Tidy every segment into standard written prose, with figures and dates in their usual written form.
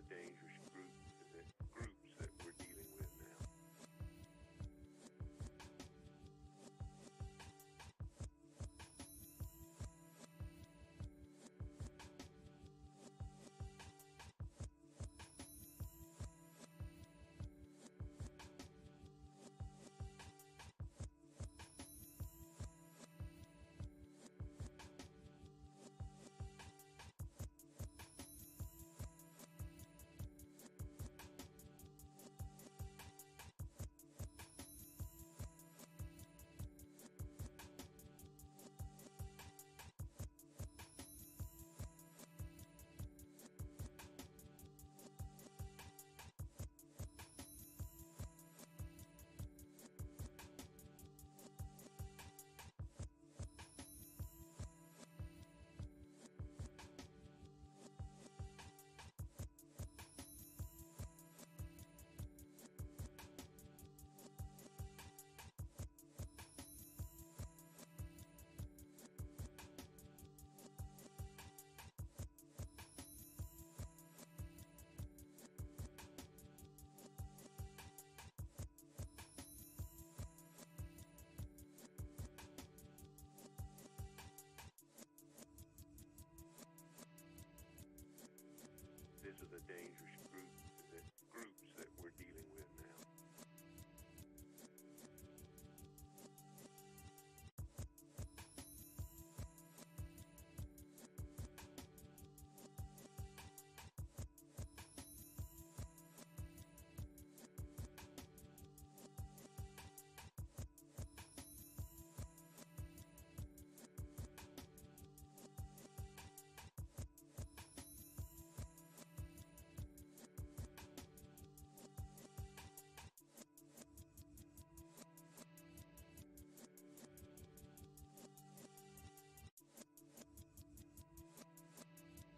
dangerous groups that we're dealing with now. These are the dangerous groups that we're dealing with now.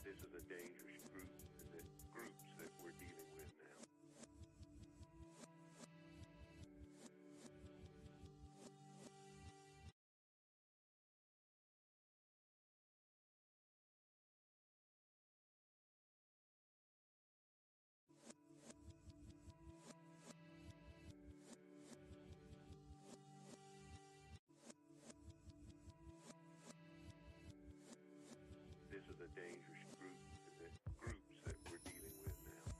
These are the dangerous groups that we're dealing with now. These are the dangerous groups that we're dealing with now.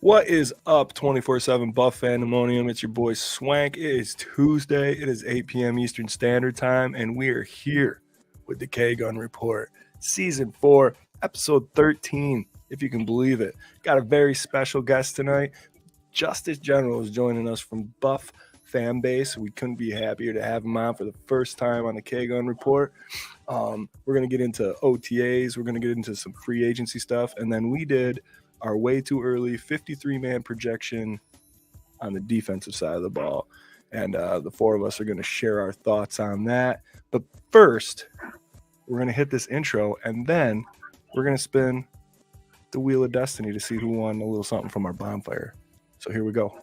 What is up, 24/7 Buff Fandemonium? It's your boy Swank. It is Tuesday. It is 8 p.m. Eastern Standard Time, and we are here with the K-Gun Report, Season 4, Episode 13, if you can believe it. Got a very special guest tonight. Justice General is joining us from Buff fan base. We couldn't be happier to have him on for the first time on the K-Gun Report. We're going to get into OTAs. We're going to get into some free agency stuff, and then we did our way too early 53-man projection on the defensive side of the ball. And the four of us are going to share our thoughts on that. But first, we're going to hit this intro, and then we're going to spin the Wheel of Destiny to see who won a little something from our bonfire. So here we go.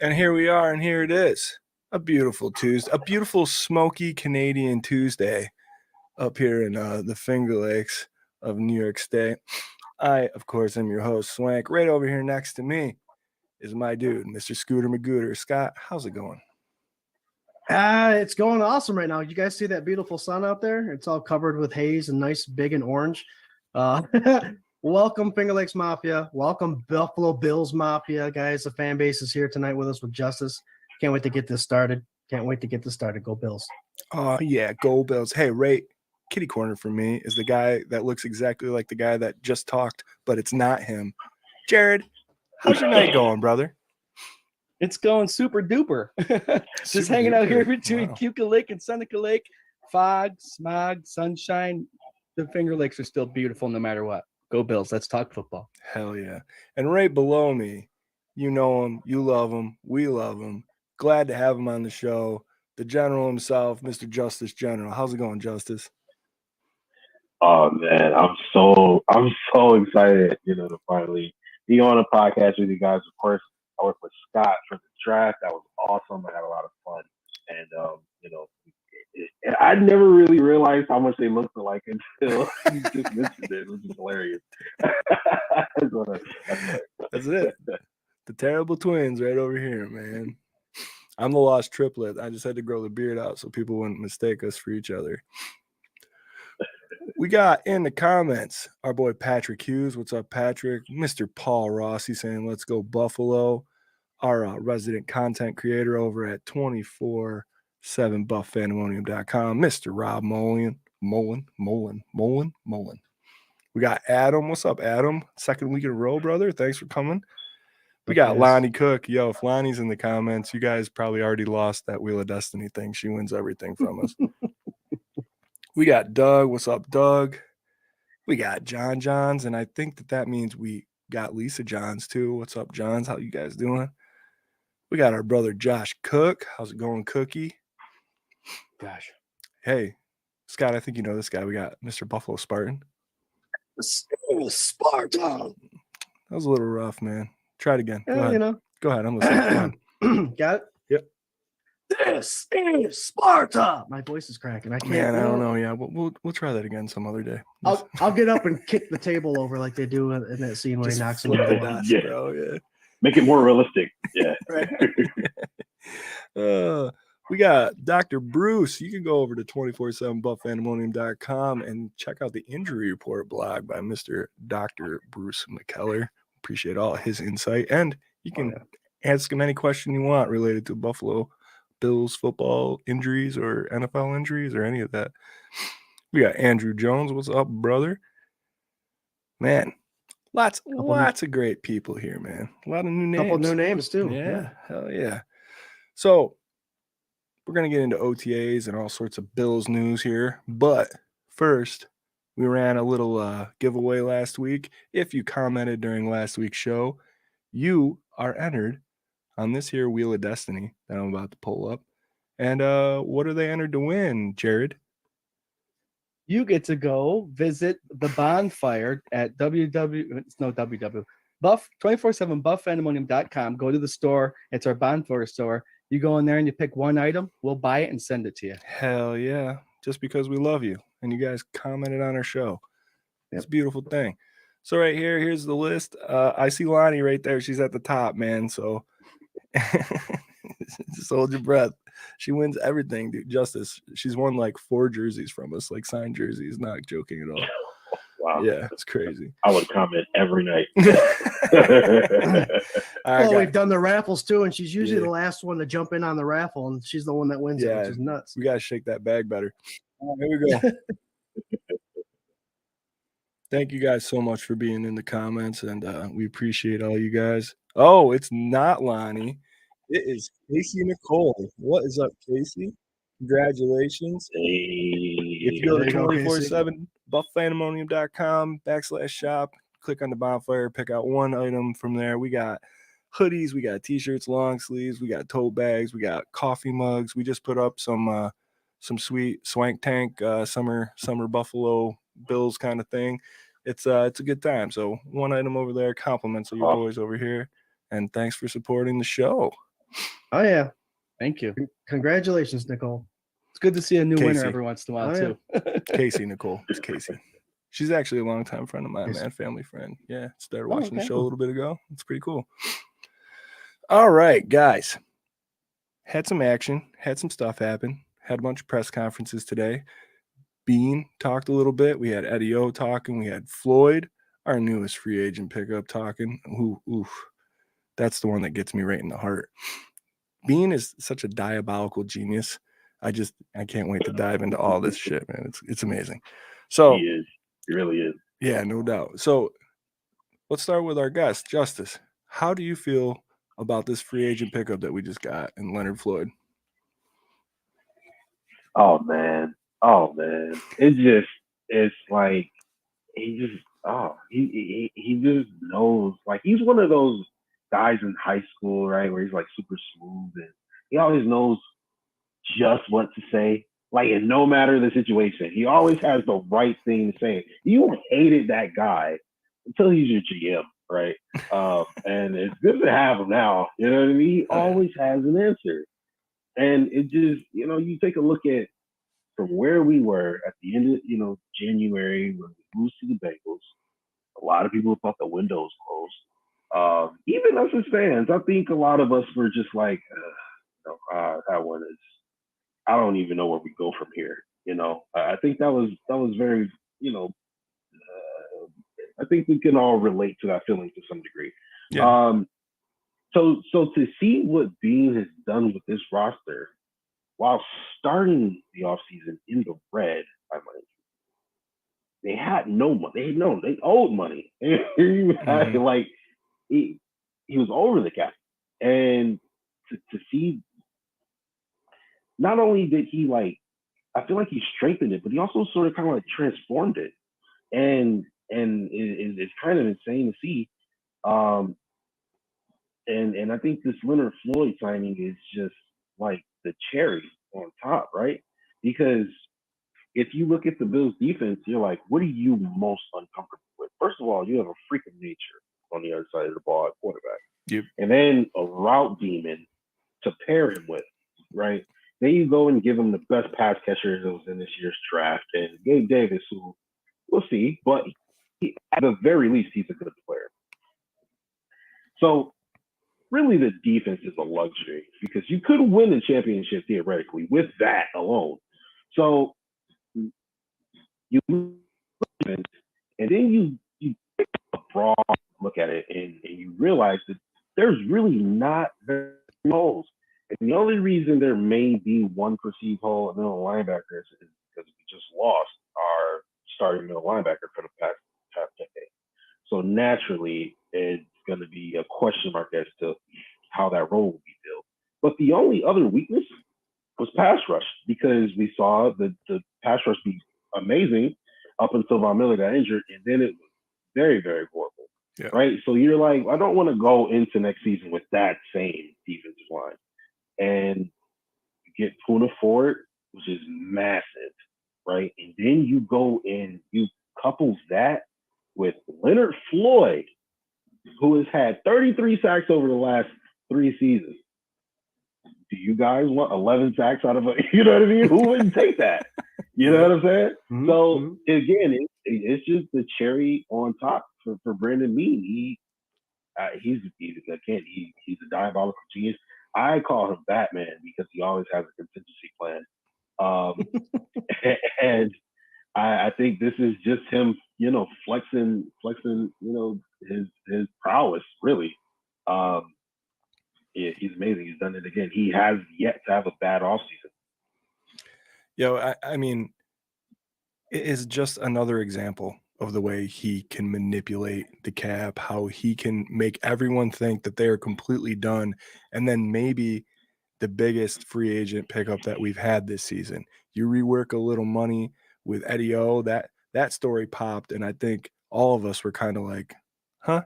And here we are, and here it is. A beautiful Tuesday, a beautiful smoky Canadian Tuesday up here in the Finger Lakes of New York State. I, of course, am your host, Swank. Right over here next to me is my dude, Mr. Scooter Magooter. Scott, how's it going? It's going awesome right now. You guys see that beautiful sun out there? It's all covered with haze and nice, big, and orange. Welcome, Finger Lakes Mafia. Welcome, Buffalo Bills Mafia. Guys, the fan base is here tonight with us with Justice. Can't wait to get this started. Go Bills. Oh, yeah, go Bills. Hey, rate kitty corner for me is the guy that looks exactly like the guy that just talked, but it's not him. Jarrod, how's your night going, brother? It's going super duper. Just Super hanging out here duper. between Wow. Keuka Lake and Seneca Lake. Fog, smog, sunshine. The Finger Lakes are still beautiful no matter what. Go Bills. Let's talk football. Hell yeah. And right below me, you know him, you love him, we love him. Glad to have him on the show. The general himself, Mr. Justice General. How's it going, Justice? Oh man, I'm so excited, to finally be on a podcast with you guys. Of course, I worked with Scott for the draft. That was awesome. I had a lot of fun, and I never really realized how much they looked alike until you just mentioned it, which is hilarious. That's it. The terrible twins right over here, man. I'm the lost triplet. I just had to grow the beard out so people wouldn't mistake us for each other. We got in the comments our boy Patrick Hughes. What's up, Patrick? Mr. Paul Rossi saying, let's go Buffalo. Our resident content creator over at 247buffpandemonium.com, Mr. Rob Mullen. We got Adam. What's up, Adam? Second week in a row, brother. Thanks for coming. We got Lonnie Cook. Yo, if Lonnie's in the comments, you guys probably already lost that Wheel of Destiny thing. She wins everything from us. We got Doug. What's up, Doug? We got John Johns, and I think that means we got Lisa Johns too. What's up, Johns? How you guys doing? We got our brother Josh Cook. How's it going, Cookie? Gosh. Hey, Scott, I think you know this guy. We got Mr. Buffalo Spartan. Spartan. That was a little rough, man. Try it again. Go Yeah, ahead. Go ahead. I'm listening. Got it? Yep. This is Sparta. My voice is cracking. I can't. Man, I don't know. Yeah, we'll try that again some other day. I'll get up and kick the table over like they do in that scene where he knocks him flip over. the dust, Yeah. bro. Yeah. Make it more realistic. Yeah. We got Dr. Bruce. You can go over to 247buffpandemonium.com and check out the injury report blog by Mr. Dr. Bruce McKellar. Appreciate all his insight. And you can ask him any question you want related to Buffalo Bills football injuries or NFL injuries or any of that. We got Andrew Jones. What's up, brother? Man, lots of great people here, man. A lot of new names. Couple new names too. Yeah, hell yeah. So we're going to get into OTAs and all sorts of Bills news here. But first, we ran a little giveaway last week. If you commented during last week's show, you are entered on this here Wheel of Destiny that I'm about to pull up. And what are they entered to win, Jarrod? You get to go visit the bonfire at 247buffpandemonium.com. Go to the store. It's our bonfire store. You go in there and you pick one item. We'll buy it and send it to you. Hell yeah. Just because we love you and you guys commented on our show. It's a beautiful thing. So right here's the list. I see Lonnie right there. She's at the top, man. So just hold your breath. She wins everything, dude. Justice. She's won like 4 jerseys from us, like signed jerseys. Not joking at all. Wow. Yeah, it's crazy. I would comment every night. Well, we've done the raffles too, and she's usually the last one to jump in on the raffle, and she's the one that wins it, which is nuts. We got to shake that bag better. All right, here we go. Thank you guys so much for being in the comments, and we appreciate all you guys. Oh, it's not Lonnie. It is Casey Nicole. What is up, Casey? Congratulations. If you go to 247buffpandemonium.com/shop, click on the bonfire, pick out one item from there. We got hoodies, we got t-shirts, long sleeves, we got tote bags, we got coffee mugs. We just put up some sweet Swank tank summer Buffalo Bills kind of thing. It's a good time. So one item over there, compliments of your boys over here, and thanks for supporting the show. Oh yeah, thank you. Congratulations, Nicole. It's good to see a new Casey. winner every once in a while too. Casey Nicole. It's Casey. She's actually a longtime friend of mine, man, family friend. Yeah, started watching the show a little bit ago. It's pretty cool. All right, guys. Had some action, had some stuff happen, had a bunch of press conferences today. Bean talked a little bit. We had Eddie O talking. We had Floyd, our newest free agent pickup, talking. That's the one that gets me right in the heart. Bean is such a diabolical genius. I can't wait to dive into all this shit, man. It's amazing. So He is. He really is. yeah, no doubt. So let's start with our guest, Justice. How do you feel about this free agent pickup that we just got in Leonard Floyd? Oh man. It's like he just knows. Like, he's one of those guys in high school, right, where he's like super smooth and he always knows just what to say. Like, and no matter the situation, he always has the right thing to say. You hated that guy until he's your GM, right? And it's good to have him now. You know what I mean? He always has an answer. And it just, you take a look at from where we were at the end of, January when we lose to the Bengals. A lot of people thought the window was closed. Even us as fans, I think a lot of us were just like, that one is, I don't even know where we go from here. I think that was very, I think we can all relate to that feeling to some degree. Yeah. So to see what Bean has done with this roster while starting the offseason in the red, by money, they had no money. They owed money. Like, he was over the cap, and to see, not only did he, like, I feel like he strengthened it, but he also sort of kind of like transformed it, and it's kind of insane to see. And I think this Leonard Floyd signing is just like the cherry on top, right? Because if you look at the Bills defense, you're like, what are you most uncomfortable with? First of all, you have a freak of nature on the other side of the ball at quarterback. Yep. And then a route demon to pair him with, right? Then you go and give him the best pass catcher that was in this year's draft, and Gabe Davis, who we'll see, but at the very least, he's a good player. So really, the defense is a luxury because you could win the championship theoretically with that alone. So you and then you take a broad look at it and you realize that there's really not very many holes. And the only reason there may be one perceived hole in middle linebackers is because we just lost our starting middle linebacker for the past decade. So naturally, it's going to be a question mark as to how that role will be filled. But the only other weakness was pass rush, because we saw the pass rush be amazing up until Von Miller got injured, and then it was very, very horrible. Yeah. Right? So you're like, I don't want to go into next season with that same defensive line. And you get Puna Ford, which is massive, right? And then you go and you couple that with Leonard Floyd, who has had 33 sacks over the last 3 seasons. Do you guys want 11 sacks out of a, you know what I mean? Who wouldn't take that? You know what I'm saying? Mm-hmm. So again, it's just the cherry on top for Brandon Beane. He's a diabolical genius. I call him Batman because he always has a contingency plan. And I think this is just him, flexing, his prowess, really. Yeah, he's amazing. He's done it again. He has yet to have a bad offseason. I mean, it is just another example of the way he can manipulate the cap, how he can make everyone think that they are completely done. And then maybe the biggest free agent pickup that we've had this season, you rework a little money with Eddie O, that story popped. And I think all of us were kind of like, huh?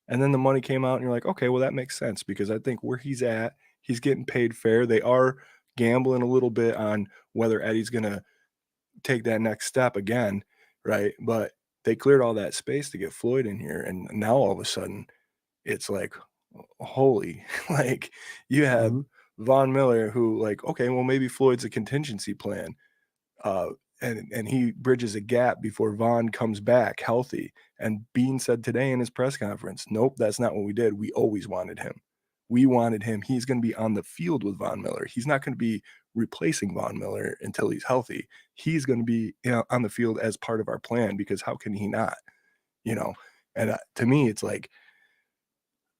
And then the money came out and you're like, okay, well, that makes sense, because I think where he's at, he's getting paid fair. They are gambling a little bit on whether Eddie's going to take that next step again, right? But they cleared all that space to get Floyd in here. And now all of a sudden it's like, holy, like you have Von Miller who, like, okay, well, maybe Floyd's a contingency plan. And he bridges a gap before Von comes back healthy. And Beane said today in his press conference, nope, that's not what we did. We always wanted him. We wanted him. He's going to be on the field with Von Miller. He's not going to be replacing Von Miller until he's healthy. He's going to be on the field as part of our plan, because how can he not? And to me, it's like,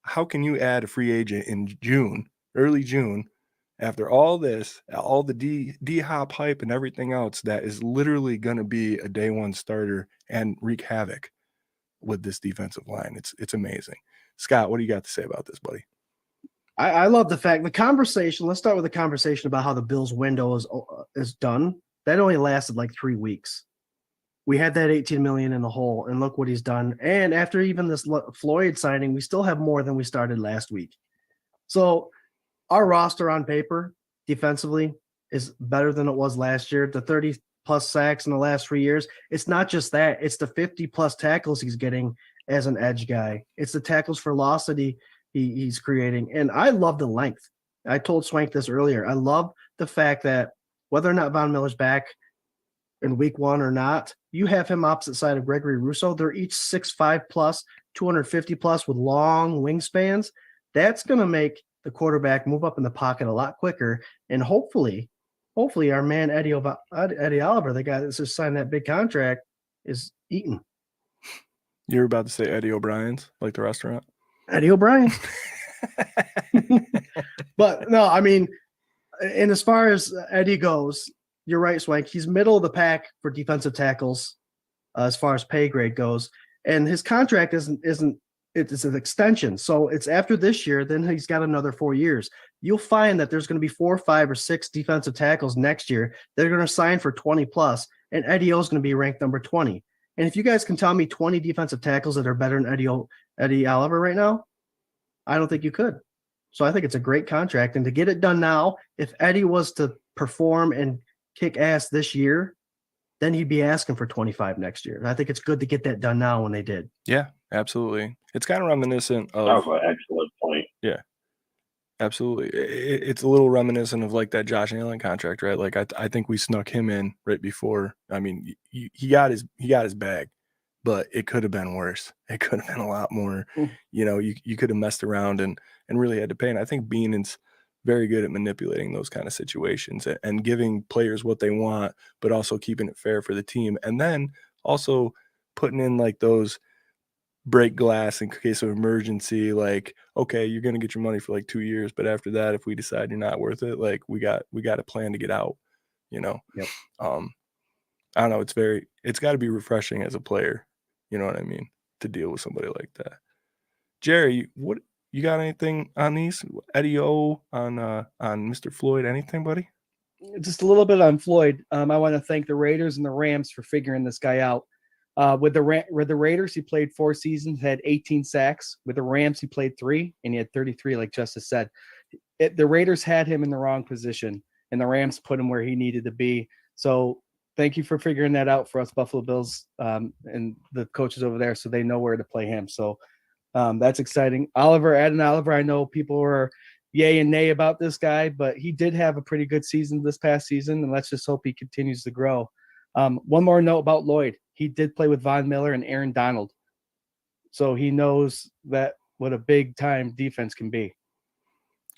how can you add a free agent in June, early June, after all this, all the D-Hop hype and everything else, that is literally going to be a day one starter and wreak havoc with this defensive line. It's amazing. Scott, what do you got to say about this, buddy? I love the fact the conversation. Let's start with the conversation about how the Bills window is done. That only lasted like 3 weeks. We had that 18 million in the hole, and look what he's done. And after even this Floyd signing, we still have more than we started last week. So our roster on paper defensively is better than it was last year. The 30 plus sacks in the last 3 years. It's not just that. It's the 50 plus tackles he's getting as an edge guy. It's the tackles for loss that he's creating. And I love the length. I told Swank this earlier. I love the fact that whether or not Von Miller's back in week one or not, you have him opposite side of Gregory Rousseau. They're each 6'5 plus, 250 plus with long wingspans. That's going to make the quarterback move up in the pocket a lot quicker. And hopefully our man Eddie Oliver, the guy that's just signed that big contract, is eating. You're about to say Eddie O'Brien's, like the restaurant? Eddie O'Brien. But no, I mean, and as far as Eddie goes, you're right, Swank. He's middle of the pack for defensive tackles as far as pay grade goes. And his contract isn't it's an extension. So it's after this year, then he's got another 4 years. You'll find that there's going to be 4, 5, or 6 defensive tackles next year. They're going to sign for 20 plus, and Eddie O is going to be ranked number 20. And if you guys can tell me 20 defensive tackles that are better than Eddie Oliver right now, I don't think you could. So I think it's a great contract. And to get it done now, if Eddie was to perform and kick ass this year, then he'd be asking for 25 next year. And I think it's good to get that done now when they did. Yeah, absolutely. It's kind of reminiscent of. That was an excellent point. Yeah, absolutely. It's a little reminiscent of like that Josh Allen contract, right? Like I think we snuck him in right before. I mean, he got his bag, but it could have been worse. It could have been a lot more. You could have messed around and really had to pay. And I think Beenan's very good at manipulating those kind of situations and giving players what they want, but also keeping it fair for the team. And then also putting in like those break glass in case of emergency, like, okay, you're going to get your money for like 2 years, but after that, if we decide you're not worth it, like we got a plan to get out, Yep. I don't know. It's got to be refreshing as a player. You know what I mean? To deal with somebody like that. Jerry, what you got anything on these? Eddie O on Mr. Floyd, anything, buddy? Just a little bit on Floyd. I want to thank the Raiders and the Rams for figuring this guy out. With the Raiders, he played 4 seasons, had 18 sacks. With the Rams, he played 3, and he had 33, like Justice said. The Raiders had him in the wrong position, and the Rams put him where he needed to be. So thank you for figuring that out for us Buffalo Bills and the coaches over there, so they know where to play him. So that's exciting. Adding Oliver, I know people were yay and nay about this guy, but he did have a pretty good season this past season, and let's just hope he continues to grow. One more note about Lloyd. He did play with Von Miller and Aaron Donald. So he knows that what a big-time defense can be.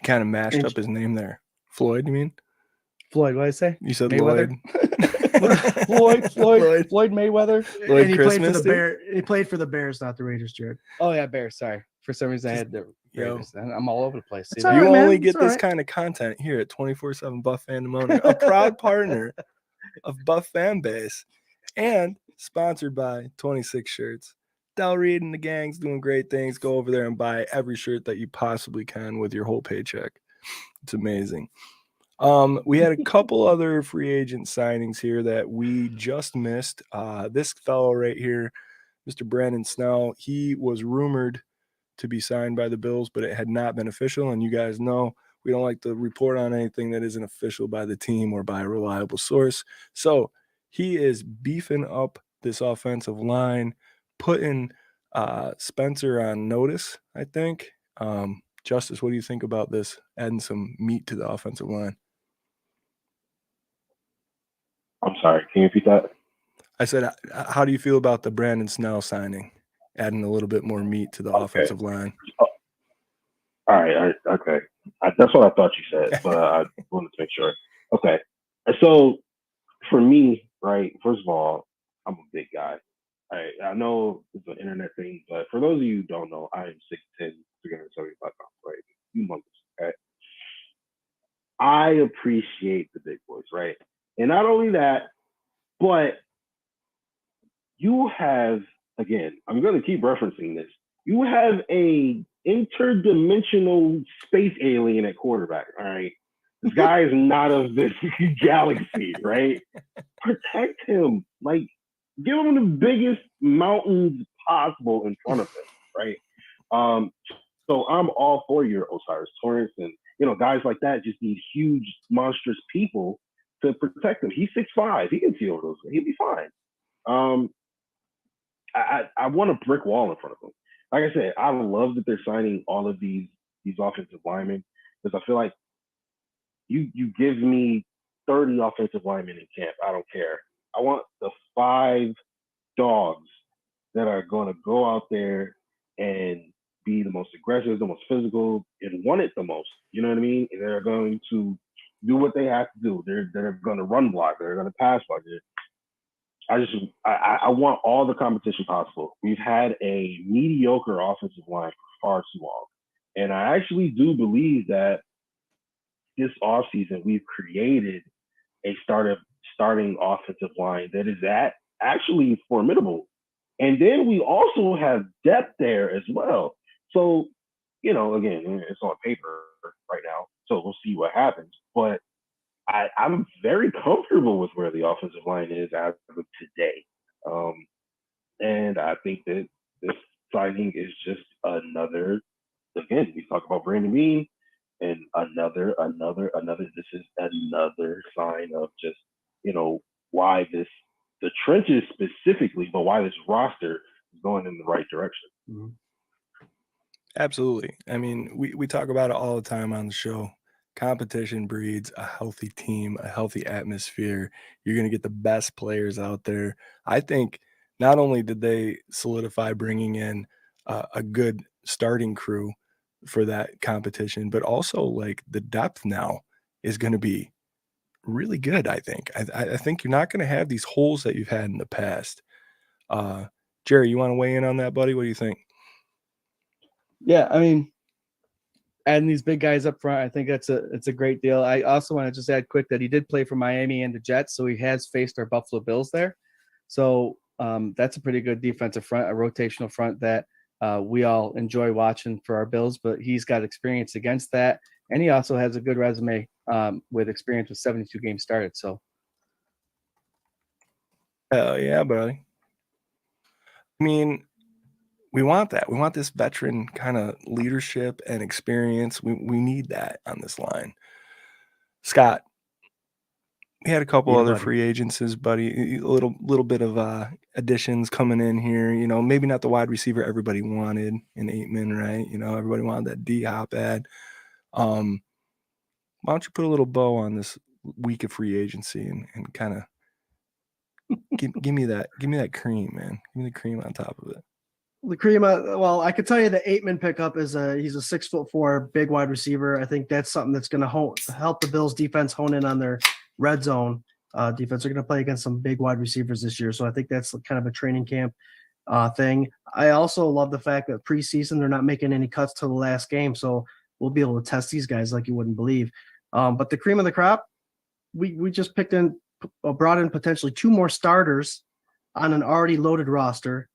Kind of mashed up his name there. Floyd, you mean? Floyd, what did I say? You said Mayweather? Lloyd. Floyd Mayweather. Lloyd And he Christmas. played for the Bears, not the Raiders, Jarrod. Oh, yeah, Bears. Sorry. For some reason, I had the Raiders. I'm all over the place. It's all right, You man. only get It's all this right. kind of content here at 24/7 Buff Fandemonium, a proud partner of Buff Fan Base, and sponsored by 26 Shirts. Del Reed and the gang's doing great things. Go over there and buy every shirt that you possibly can with your whole paycheck. It's amazing. We had a couple other free agent signings here that we just missed. This fellow right here, Mr. Brandon Snell, he was rumored to be signed by the Bills, but it had not been official. And you guys know we don't like to report on anything that isn't official by the team or by a reliable source. So he is beefing up this offensive line, putting Spencer on notice, I think. Justice, what do you think about this, adding some meat to the offensive line? I'm sorry. Can you repeat that? I said, how do you feel about the Brandon Snell signing, adding a little bit more meat to the offensive line? All right. Okay. That's what I thought you said, but I wanted to make sure. Okay. So for me, right, first of all, I'm a big guy. I know it's an internet thing, but for those of you who don't know, I am 6'10", 375 pounds, right? Humongous, okay? I appreciate the big boys, right? And not only that, but you have, again, I'm going to keep referencing this. You have a interdimensional space alien at quarterback, all right? This guy is not of this galaxy, right? Protect him. Like, give him the biggest mountains possible in front of him, right? So I'm all for your Osiris Torrance, and guys like that just need huge, monstrous people to protect him. He's 6'5". He can see over those. He'll be fine. I want a brick wall in front of him. Like I said, I love that they're signing all of these offensive linemen, because I feel like you give me 30 offensive linemen in camp, I don't care. I want the 5 dogs that are going to go out there and be the most aggressive, the most physical, and want it the most. You know what I mean? And they're going to do what they have to do. They're going to run block. They're going to pass block. I want all the competition possible. We've had a mediocre offensive line for far too long. And I actually do believe that this offseason we've created a starting offensive line that is actually formidable. And then we also have depth there as well. So, again, it's on paper right now, so we'll see what happens. But I'm very comfortable with where the offensive line is as of today. And I think that this signing is just another, again, we talk about Brandon Beane, and another, this is another sign of just, why the trenches specifically, but why this roster is going in the right direction. Mhm. Absolutely. I mean, we talk about it all the time on the show. Competition breeds a healthy team, a healthy atmosphere. You're going to get the best players out there. I think not only did they solidify bringing in a good starting crew for that competition, but also like the depth now is going to be really good. I think. I think you're not going to have these holes that you've had in the past. Jerry, you want to weigh in on that, buddy? What do you think? Yeah, I mean, adding these big guys up front, I think it's a great deal. I also want to just add quick that he did play for Miami and the Jets, so he has faced our Buffalo Bills there. So that's a pretty good defensive front, a rotational front that we all enjoy watching for our Bills, but he's got experience against that. And he also has a good resume with experience with 72 games started. So. Hell yeah, buddy. I mean, we want that. We want this veteran kind of leadership and experience. We need that on this line. Scott, we had a couple other buddy. free agencies, buddy. A little bit of additions coming in here. Maybe not the wide receiver everybody wanted in Aitman, right? Everybody wanted that D-Hop ad. Why don't you put a little bow on this week of free agency and kind of give me that cream, man. Give me the cream on top of it. The cream, well, I could tell you the Aitman pickup he's a 6'4" big wide receiver. I think that's something that's going to help the Bills defense hone in on their red zone defense. They're going to play against some big wide receivers this year, so I think that's kind of a training camp thing. I also love the fact that preseason they're not making any cuts till the last game, so we'll be able to test these guys like you wouldn't believe. But the cream of the crop, we just brought in potentially 2 more starters on an already loaded roster.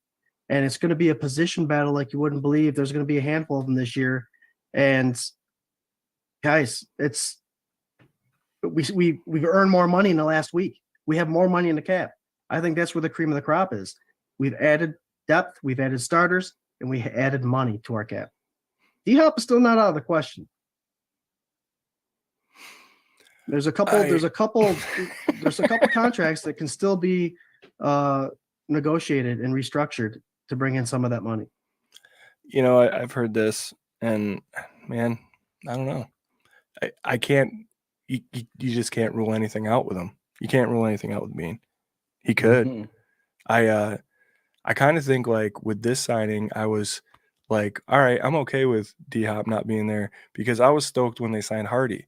And it's going to be a position battle like you wouldn't believe. There's going to be a handful of them this year. And guys, we've earned more money in the last week. We have more money in the cap. I think that's where the cream of the crop is. We've added depth, we've added starters, and we added money to our cap. D-Hop is still not out of the question. There's a couple contracts that can still be negotiated and restructured to bring in some of that money. I've heard this, and man, I don't know. I can't. You just can't rule anything out with him. You can't rule anything out with Beane. He could. Mm-hmm. I kind of think like with this signing, I was like, all right, I'm okay with D-Hop not being there because I was stoked when they signed Hardy.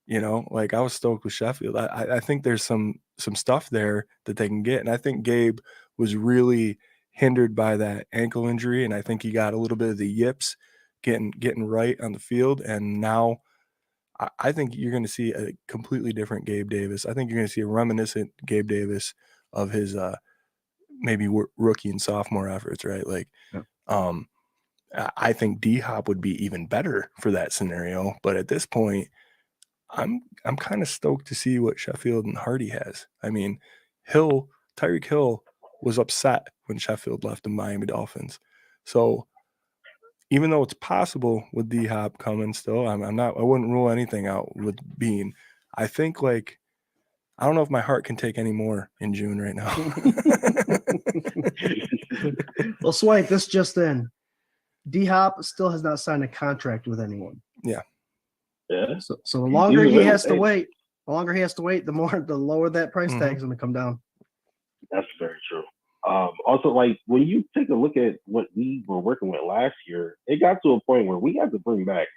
Like I was stoked with Sheffield. I think there's some stuff there that they can get, and I think Gabe was really hindered by that ankle injury, and I think he got a little bit of the yips getting right on the field, and now I think you're going to see a completely different Gabe Davis. I think you're going to see a reminiscent Gabe Davis of his maybe rookie and sophomore efforts, right? Like, I think D-Hop would be even better for that scenario. But at this point, I'm kind of stoked to see what Sheffield and Hardy has. I mean, Tyreek Hill was upset when Sheffield left the Miami Dolphins. So even though it's possible with D-Hop coming still, I wouldn't rule anything out with Bean. I think, like, I don't know if my heart can take any more in June right now. Well, Swank, this just in. D-Hop still has not signed a contract with anyone. Yeah. So the longer he has to wait, the lower that price tag is going to come down. That's very true. Also, like, when you take a look at what we were working with last year, it got to a point where we had to bring back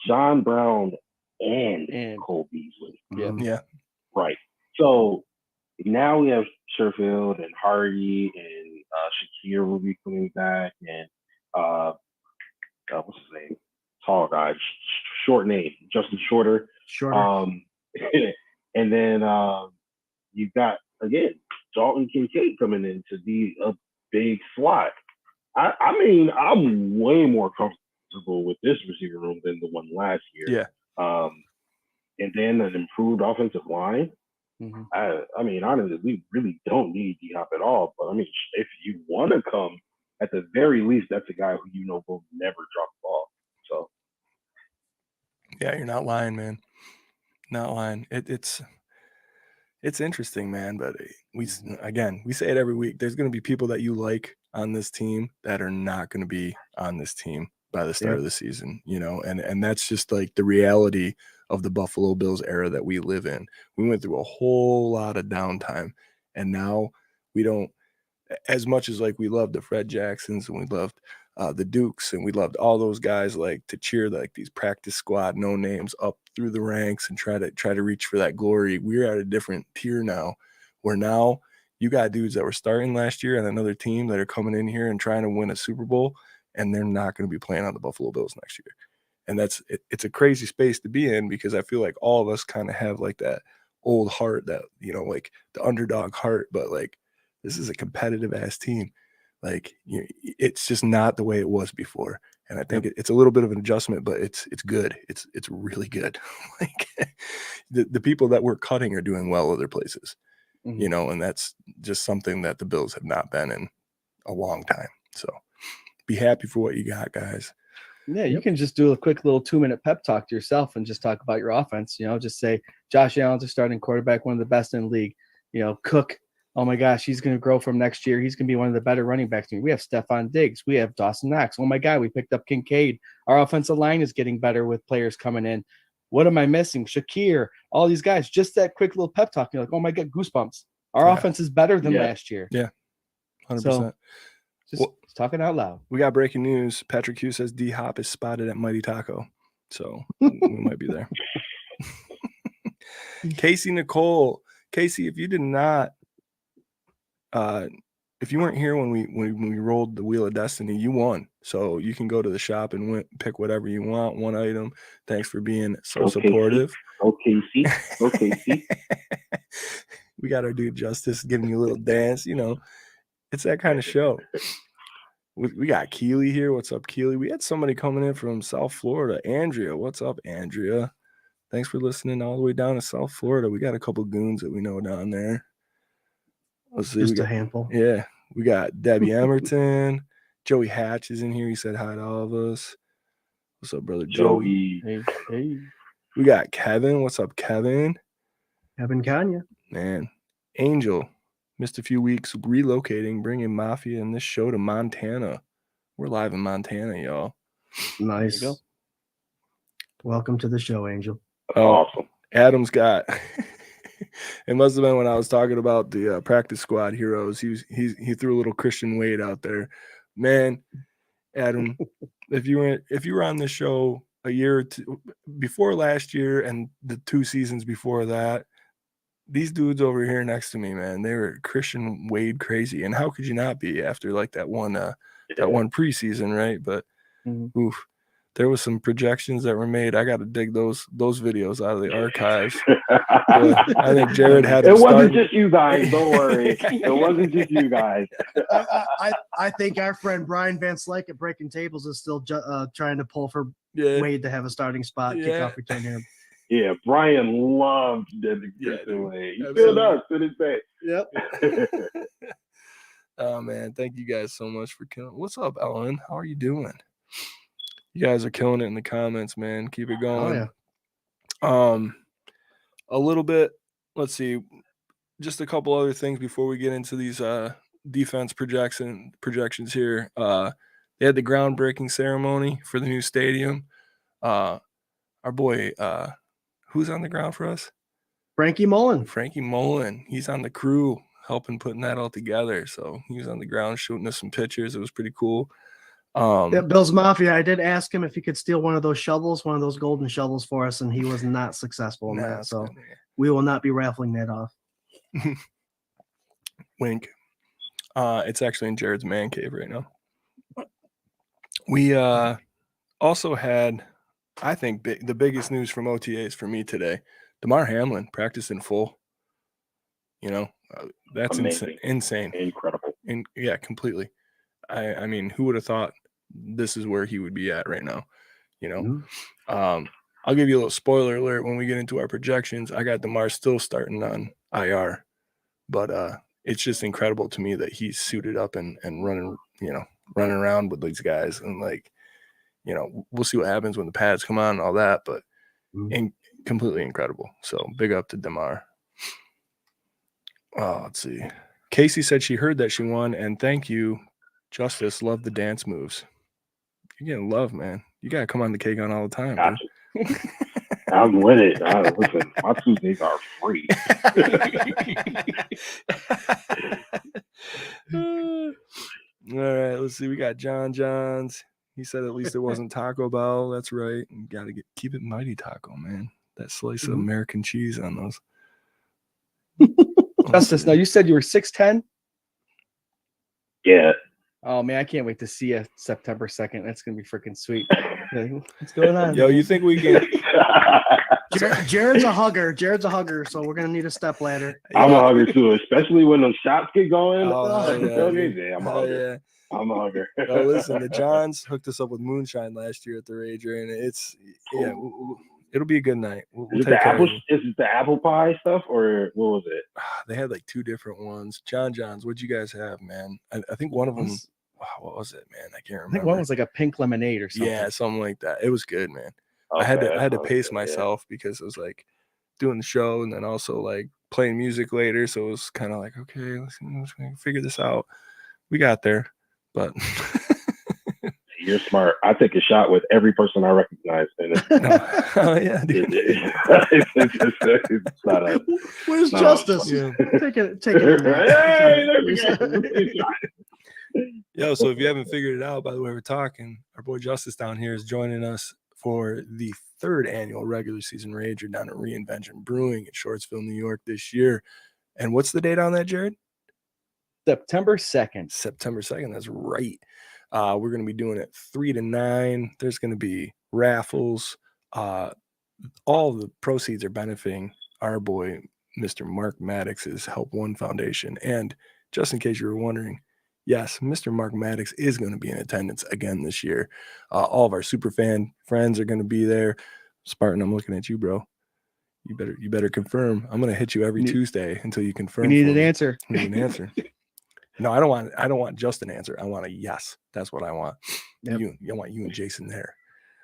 John Brown and Cole Beasley. Yeah. Right. So now we have Sherfield and Hardy and Shakir will be coming back, and what's his name? Tall guy, short name, Justin Shorter. And then you got, again, Dalton Kincaid coming in to be a big slot. I mean, I'm way more comfortable with this receiver room than the one last year. Yeah. And then an improved offensive line. I mean, honestly, we really don't need D-Hop at all. But I mean, if you want to come, at the very least, that's a guy who will never drop the ball. So. Yeah, you're not lying, man. Not lying. It's interesting, man. But we say it every week. There's going to be people that you like on this team that are not going to be on this team by the start of the season, and that's just like the reality of the Buffalo Bills era that we live in. We went through a whole lot of downtime, and now we don't, as much as like we loved the Fred Jacksons and we loved the Dukes and we loved all those guys, like, to cheer like these practice squad no names up through the ranks and try to reach for that glory. We're at a different tier now, where now you got dudes that were starting last year on another team that are coming in here and trying to win a Super Bowl, and they're not going to be playing on the Buffalo Bills next year. And it's a crazy space to be in, because I feel like all of us kind of have like that old heart, that, like the underdog heart, but like, this is a competitive ass team. Like, it's just not the way it was before. And I think it's a little bit of an adjustment, but it's good. It's really good. Like, the people that we're cutting are doing well other places, and that's just something that the Bills have not been in a long time. So be happy for what you got, guys. Yeah, you can just do a quick little 2-minute pep talk to yourself and just talk about your offense. Just say Josh Allen's a starting quarterback, one of the best in the league. Cook, oh my gosh, he's going to grow from next year. He's going to be one of the better running backs. We have Stephon Diggs. We have Dawson Knox. Oh my God, we picked up Kincaid. Our offensive line is getting better with players coming in. What am I missing? Shakir, all these guys. Just that quick little pep talk. You're like, oh my God, goosebumps. Our offense is better than last year. Yeah, 100%. So, just talking out loud. We got breaking news. Patrick Hughes says D-Hop is spotted at Mighty Taco. So we might be there. Casey Nicole. Casey, if you did not, if you weren't here when we rolled the Wheel of Destiny, you won. So you can go to the shop and pick whatever you want, one item. Thanks for being so supportive. Okay. We got our dude Justice giving you a little dance. It's that kind of show. We got Keely here. What's up, Keely? We had somebody coming in from South Florida. Andrea. What's up, Andrea? Thanks for listening all the way down to South Florida. We got a couple goons that we know down there. Let's see. Just a handful. Yeah. We got Debbie Emerton. Joey Hatch is in here. He said hi to all of us. What's up, brother Joey? Hey. We got Kevin. What's up, Kevin? Kevin Kanye. Man. Angel. Missed a few weeks relocating, bringing Mafia and this show to Montana. We're live in Montana, y'all. Nice. Welcome to the show, Angel. Awesome. Adam's got it must have been when I was talking about the practice squad heroes. He threw a little Christian Wade out there. Man, Adam, if you were on the show a year or two before last year and the 2 seasons before that, these dudes over here next to me, man, they were Christian Wade crazy. And how could you not be after like that one preseason, right? But oof. there was some projections that were made. I got to dig those videos out of the archives. I think Jarrod had it wasn't just you guys. Don't worry. It wasn't just you guys. I think our friend Brian Van Slyke at Breaking Tables is still trying to pull for Wade to have a starting spot, kickoff return here. Yeah, Brian loved Christian Wade. He still does to this day. Yep. Oh man, thank you guys so much for killing. What's up, Ellen? How are you doing? You guys are killing it in the comments, man. Keep it going. Oh, yeah. A little bit. Let's see. Just a couple other things before we get into these defense projections here. They had the groundbreaking ceremony for the new stadium. Our boy, who's on the ground for us? Frankie Mullen. Frankie Mullen. He's on the crew helping putting that all together. So he was on the ground shooting us some pictures. It was pretty cool. Yeah, Bill's Mafia. I did ask him if he could steal one of those shovels, one of those golden shovels for us, and he was not successful in that. So we will not be raffling that off. Wink. It's actually in Jarrod's man cave right now. We also had, I think, the biggest news from OTAs for me today. DeMar Hamlin practiced in full. You know, that's insane. Incredible. Yeah, completely. I mean, who would have thought this is where he would be at right now? You know, I'll give you a little spoiler alert when we get into our projections. I got DeMar still starting on IR, but it's just incredible to me that he's suited up and running around with these guys. And like, you know, we'll see what happens when the pads come on and all that, but completely incredible. So big up to DeMar. Oh, let's see. Casey said she heard that she won, and thank you. Justice, love the dance moves. You're getting love, man. You gotta come on the K-Gun all the time. Gotcha. I'm with it. Listen, my Tuesdays are free. All right, let's see. We got John Johns. He said at least it wasn't Taco Bell. That's right. You gotta keep it mighty taco, man. That slice of American cheese on those. Justice, now you said you were 6'10"? Yeah. Oh man, I can't wait to see you September 2nd. That's gonna be freaking sweet. What's going on? Yo, you think we can? Jarrod's a hugger, so we're gonna need a step ladder. I'm a hugger too, especially when those shots get going. I'm a hugger. I'm a hugger. Oh, listen, the Johns hooked us up with moonshine last year at the Rager, and it'll be a good night. Is it the apple pie stuff, or what was it? They had like two different ones. John John's, what'd you guys have, man? I think one of them. What was it, man? I can't remember. I think one was like a pink lemonade or something. Yeah, something like that. It was good, man. Okay, I had to pace myself because it was like doing the show and then also like playing music later. So it was kind of like, okay, let's figure this out. We got there, but you're smart. I take a shot with every person I recognize. Oh yeah, dude. It's not a. Where's Justice? Yeah. Take it. Yo, so if you haven't figured it out, by the way, we're talking. Our boy Justice down here is joining us for the 3rd annual regular season Rager down at Reinvention Brewing in Shortsville, New York this year. And what's the date on that, Jarrod? September 2nd. September 2nd. That's right. We're going to be doing it 3 to 9. There's going to be raffles. All the proceeds are benefiting our boy, Mr. Mark Maddox's Help One Foundation. And just in case you were wondering, yes, Mr. Mark Maddox is going to be in attendance again this year. All of our super fan friends are going to be there. Spartan, I'm looking at you, bro. You better confirm. I'm going to hit you every Tuesday until you confirm. We need an answer. We need an answer. No, I don't want just an answer. I want a yes. That's what I want. Yep. I want you and Jason there.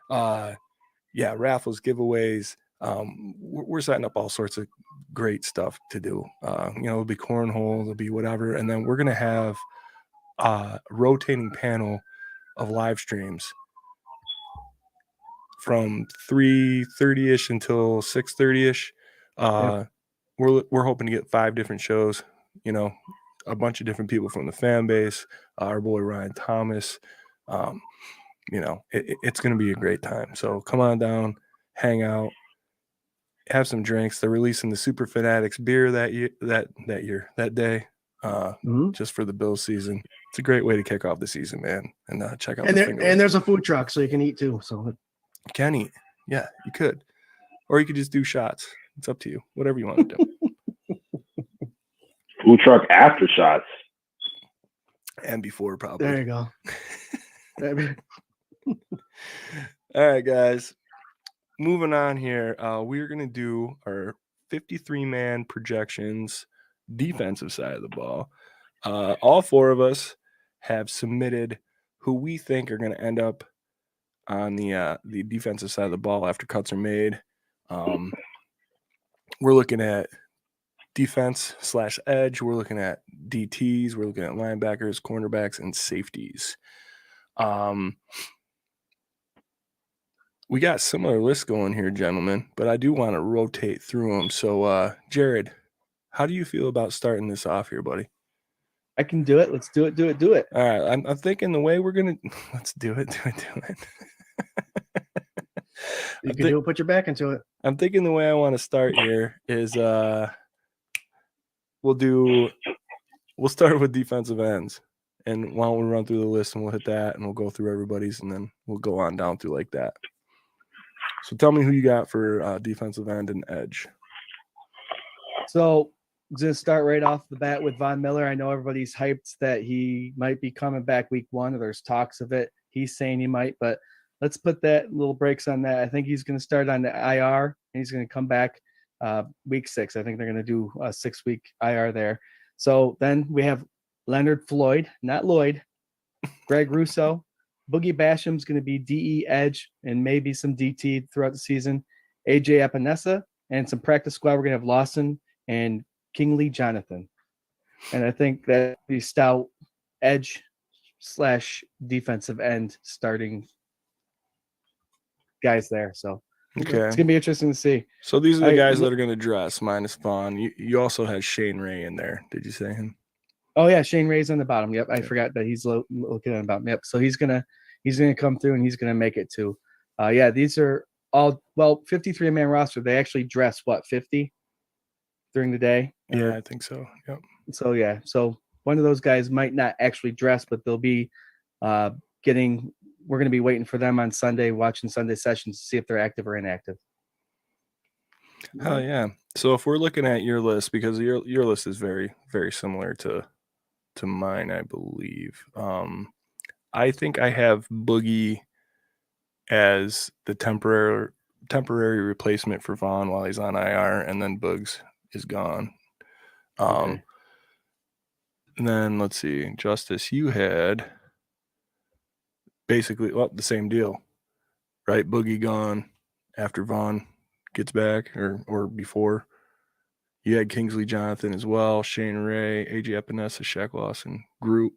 Yeah, raffles, giveaways. We're setting up all sorts of great stuff to do. It'll be cornhole, it'll be whatever, and then we're gonna have a rotating panel of live streams from 3:30ish until 6:30ish. We're hoping to get 5 different shows. A bunch of different people from the fan base. Our boy Ryan Thomas. It's going to be a great time. So come on down, hang out, have some drinks. They're releasing the Super Fanatics beer that day, just for the Bills season. It's a great way to kick off the season, man. And check out. And there's a food truck, so you can eat too. So You can eat. Yeah, you could. Or you could just do shots. It's up to you. Whatever you want to do. Food truck after shots. And before, probably. There you go. All right, guys. Moving on here. We're going to do our 53-man projections, defensive side of the ball. All four of us have submitted who we think are going to end up on the defensive side of the ball after cuts are made. We're looking at defense/edge. We're looking at DTs. We're looking at linebackers, cornerbacks, and safeties. We got similar lists going here, gentlemen, but I do want to rotate through them. So, Jarrod, how do you feel about starting this off here, buddy? I can do it. Let's do it. All right. I'm thinking the way we're going to – let's do it. You can do it. Put your back into it. I'm thinking the way I want to start here is we'll start with defensive ends. And why don't we run through the list and we'll hit that and we'll go through everybody's and then we'll go on down through like that. So tell me who you got for defensive end and edge. So I'm going to start right off the bat with Von Miller. I know everybody's hyped that he might be coming back week 1, or there's talks of it. He's saying he might, but let's put that little brakes on that. I think he's going to start on the IR and he's going to come back week 6. I think they're going to do a 6-week IR there. So then we have Leonard Floyd, not Lloyd, Greg Russo. Boogie Basham's going to be DE edge and maybe some DT throughout the season. AJ Epinesa and some practice squad. We're going to have Lawson and Kingsley Jonathan. And I think that the stout edge/defensive end starting guys there. So it's going to be interesting to see. So these are the guys that are going to dress minus Vaughn. You also had Shane Ray in there. Did you say him? Oh yeah, Shane Ray's on the bottom. Yep, I forgot that he's looking at the bottom. Yep, so he's gonna come through and he's gonna make it too. Yeah, these are all 53-man roster. They actually dress 50 during the day. Yeah, I think so. Yep. So yeah, so one of those guys might not actually dress, but they'll be we're gonna be waiting for them on Sunday, watching Sunday sessions to see if they're active or inactive. Oh yeah. So if we're looking at your list, because your list is very, very similar to mine, I believe. I think I have Boogie as the temporary replacement for Vaughn while he's on IR, and then Boogs is gone. Okay. And then let's see, Justice, you had basically the same deal, right? Boogie gone after Vaughn gets back or before. You had Kingsley Jonathan as well, Shane Ray, AJ Epinesa, Shaq Lawson, Groot.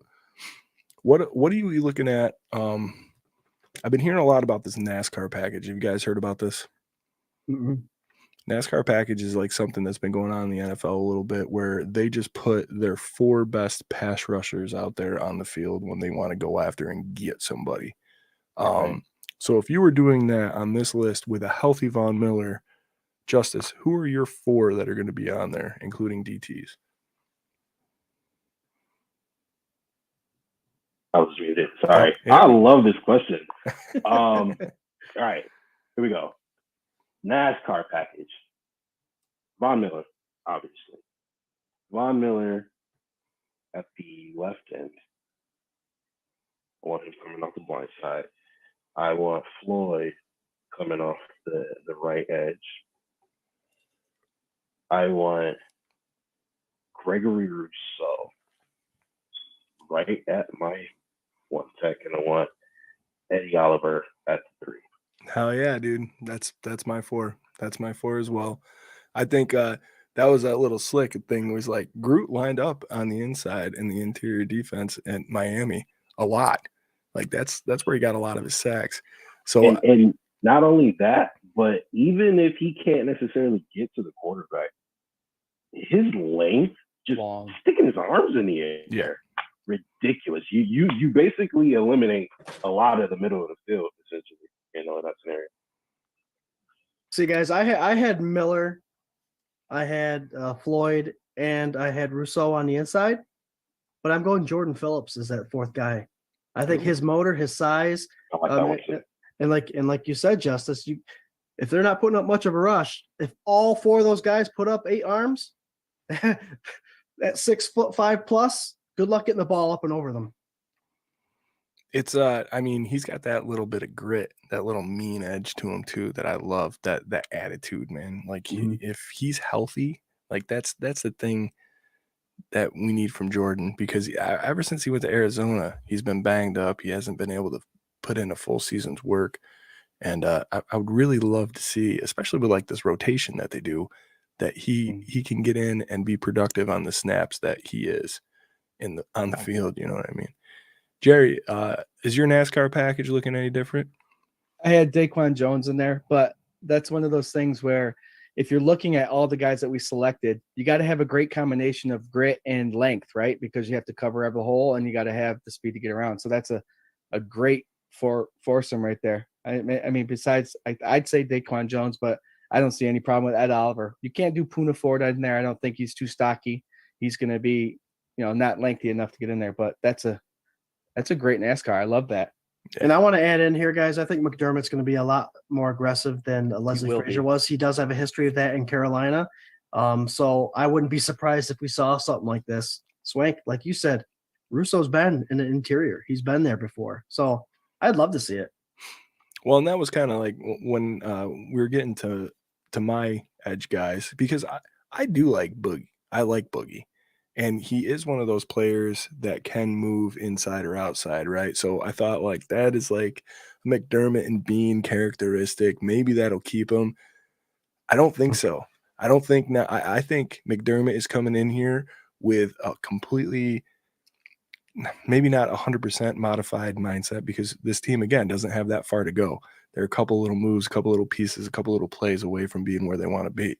What are you looking at? I've been hearing a lot about this NASCAR package. Have you guys heard about this? Mm-hmm. NASCAR package is like something that's been going on in the NFL a little bit, where they just put their 4 best pass rushers out there on the field when they want to go after and get somebody. Okay. So if you were doing that on this list with a healthy Von Miller, Justice, who are your 4 that are going to be on there, including DTs? I was muted. Sorry. Yeah. I love this question. All right. Here we go. NASCAR package. Von Miller, obviously. Von Miller at the left end. I want him coming off the blind side. I want Floyd coming off the right edge. I want Gregory Rousseau right at my 1 tech, and I want Eddie Oliver at the 3. Hell yeah, dude. That's my 4. That's my 4 as well. I think that was that little slick thing. Was like Groot lined up on the inside in the interior defense at Miami a lot. Like that's where he got a lot of his sacks. So and not only that, but even if he can't necessarily get to the quarterback, his length, just sticking his arms in the air, ridiculous. You basically eliminate a lot of the middle of the field, essentially, in that scenario. See, guys, I had Miller, I had Floyd, and I had Rousseau on the inside, but I'm going Jordan Phillips as that 4th guy. I think his motor, his size, I like that one too. And like you said, Justice, if they're not putting up much of a rush, if all 4 of those guys put up 8 arms, at 6'5" plus, good luck getting the ball up and over them. It's I mean, he's got that little bit of grit, that little mean edge to him too that I love, that attitude, man. Like if he's healthy, like that's the thing that we need from Jordan, because ever since he went to Arizona, he's been banged up. He hasn't been able to put in a full season's work. And I would really love to see, especially with like this rotation that they do, that he can get in and be productive on the snaps that he is on the field. You know what I mean? Jerry, is your NASCAR package looking any different? I had Daquan Jones in there, but that's one of those things where if you're looking at all the guys that we selected, you got to have a great combination of grit and length, right? Because you have to cover every hole and you got to have the speed to get around. So that's a great foursome right there. I mean, besides, I'd say Daquan Jones, but I don't see any problem with Ed Oliver. You can't do Puna Ford in there. I don't think he's too stocky. He's going to be, not lengthy enough to get in there, but that's a great NASCAR. I love that. And I want to add in here, guys, I think McDermott's going to be a lot more aggressive than Leslie Frazier was. He does have a history of that in Carolina. So I wouldn't be surprised if we saw something like this. Swank, like you said, Russo's been in the interior. He's been there before. So I'd love to see it. Well, and that was kind of like when we were getting to my edge guys, because I do like Boogie. I like Boogie. And he is one of those players that can move inside or outside, right? So I thought like that is like a McDermott and Bean characteristic. Maybe that'll keep him. I don't think so. I don't think now. I think McDermott is coming in here with a completely, maybe not 100% modified mindset, because this team, again, doesn't have that far to go. There are a couple little moves, a couple little pieces, a couple little plays away from being where they want to be.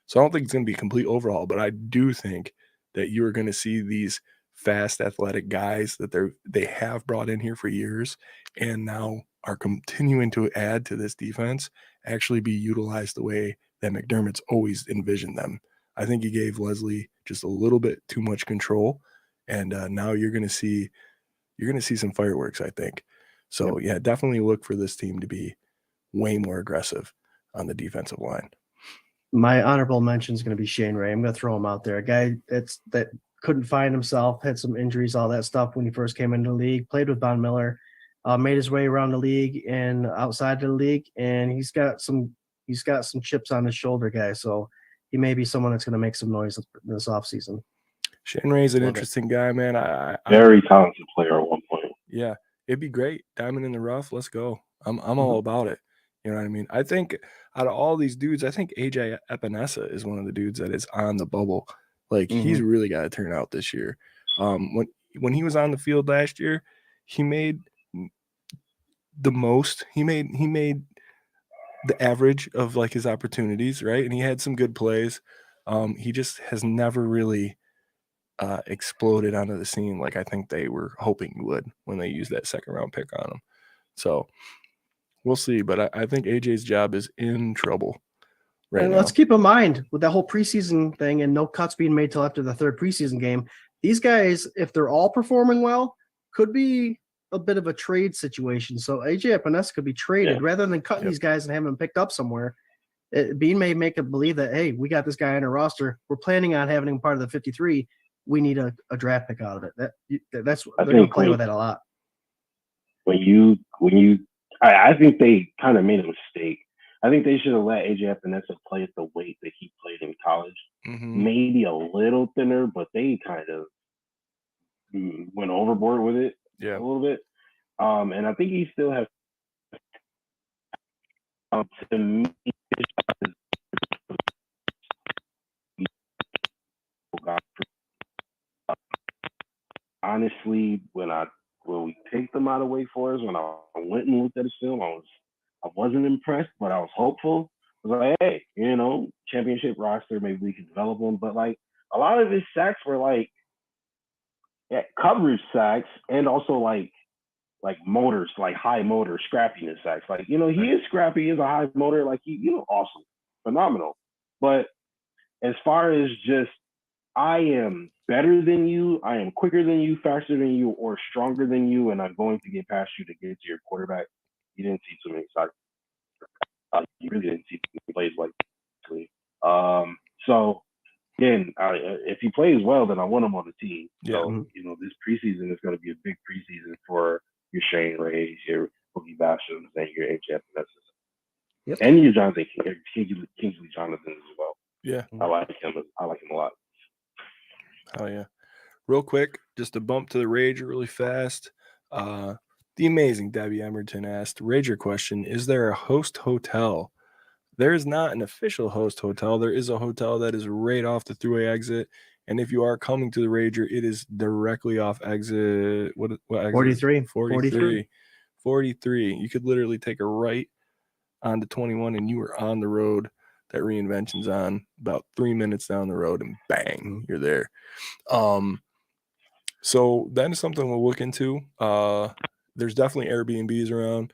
So I don't think it's going to be a complete overhaul, but I do think that you are going to see these fast, athletic guys that they have brought in here for years and now are continuing to add to this defense actually be utilized the way that McDermott's always envisioned them. I think he gave Leslie just a little bit too much control, and now you're going to see some fireworks, I think. So yeah, definitely look for this team to be way more aggressive on the defensive line. My honorable mention is going to be Shane Ray. I'm going to throw him out there. A guy that couldn't find himself, had some injuries, all that stuff when he first came into the league, played with Von Miller, made his way around the league and outside of the league, and he's got some chips on his shoulder, guy. So he may be someone that's going to make some noise this offseason. Shane Ray's an interesting guy, man. Very talented player at one point. Yeah, it'd be great. Diamond in the rough. Let's go. I'm all about it. You know what I mean? I think out of all these dudes, I think AJ Epinesa is one of the dudes that is on the bubble. Like he's really got to turn out this year. When he was on the field last year, he made the most. He made the average of like his opportunities, right? And he had some good plays. He just has never really exploded onto the scene like I think they were hoping he would when they used that second round pick on him. So we'll see, but I think AJ's job is in trouble right now. Let's keep in mind with that whole preseason thing and no cuts being made till after the third preseason game, these guys, if they're all performing well, could be a bit of a trade situation. So AJ Epinesa could be traded rather than cutting these guys and having them picked up somewhere. Bean may make it believe that, hey, we got this guy on our roster. We're planning on having him part of the 53. We need a draft pick out of it. That's they're going to play with that a lot. I think they kind of made a mistake. I think they should have let AJ Epinesa play at the weight that he played in college. Maybe a little thinner, but they kind of went overboard with it a little bit. And I think he still has to me. Honestly, when we picked him out of Wake Forest, when I went and looked at his film, I wasn't impressed, but I was hopeful. I was like, hey, championship roster, maybe we could develop him. But like a lot of his sacks were like coverage sacks and also like motors, like high motor scrappiness sacks. Like, he is scrappy, he is a high motor, like he, awesome, phenomenal. But as far as just I am better than you, I am quicker than you, faster than you, or stronger than you, and I'm going to get past you to get to your quarterback. You didn't see too many soccer. You really didn't see too many plays like so again, if he plays well, then I want him on the team. Yeah. So this preseason is going to be a big preseason for your Shane Rays, your Boogie Bashams, and your HFNSs. Yep. And your Jonathan Kingsley Jonathan as well. Yeah. I like him a lot. Oh yeah. Real quick, just a bump to the Rager really fast. The amazing Debbie Emerton asked, Rager question, is there a host hotel? There is not an official host hotel. There is a hotel that is right off the thruway exit. And if you are coming to the Rager, it is directly off exit. What exit? 43. 43. You could literally take a right onto 21 and you were on the road that Reinvention's on, about 3 minutes down the road, and bang, you're there. So that is something we'll look into. There's definitely Airbnbs around.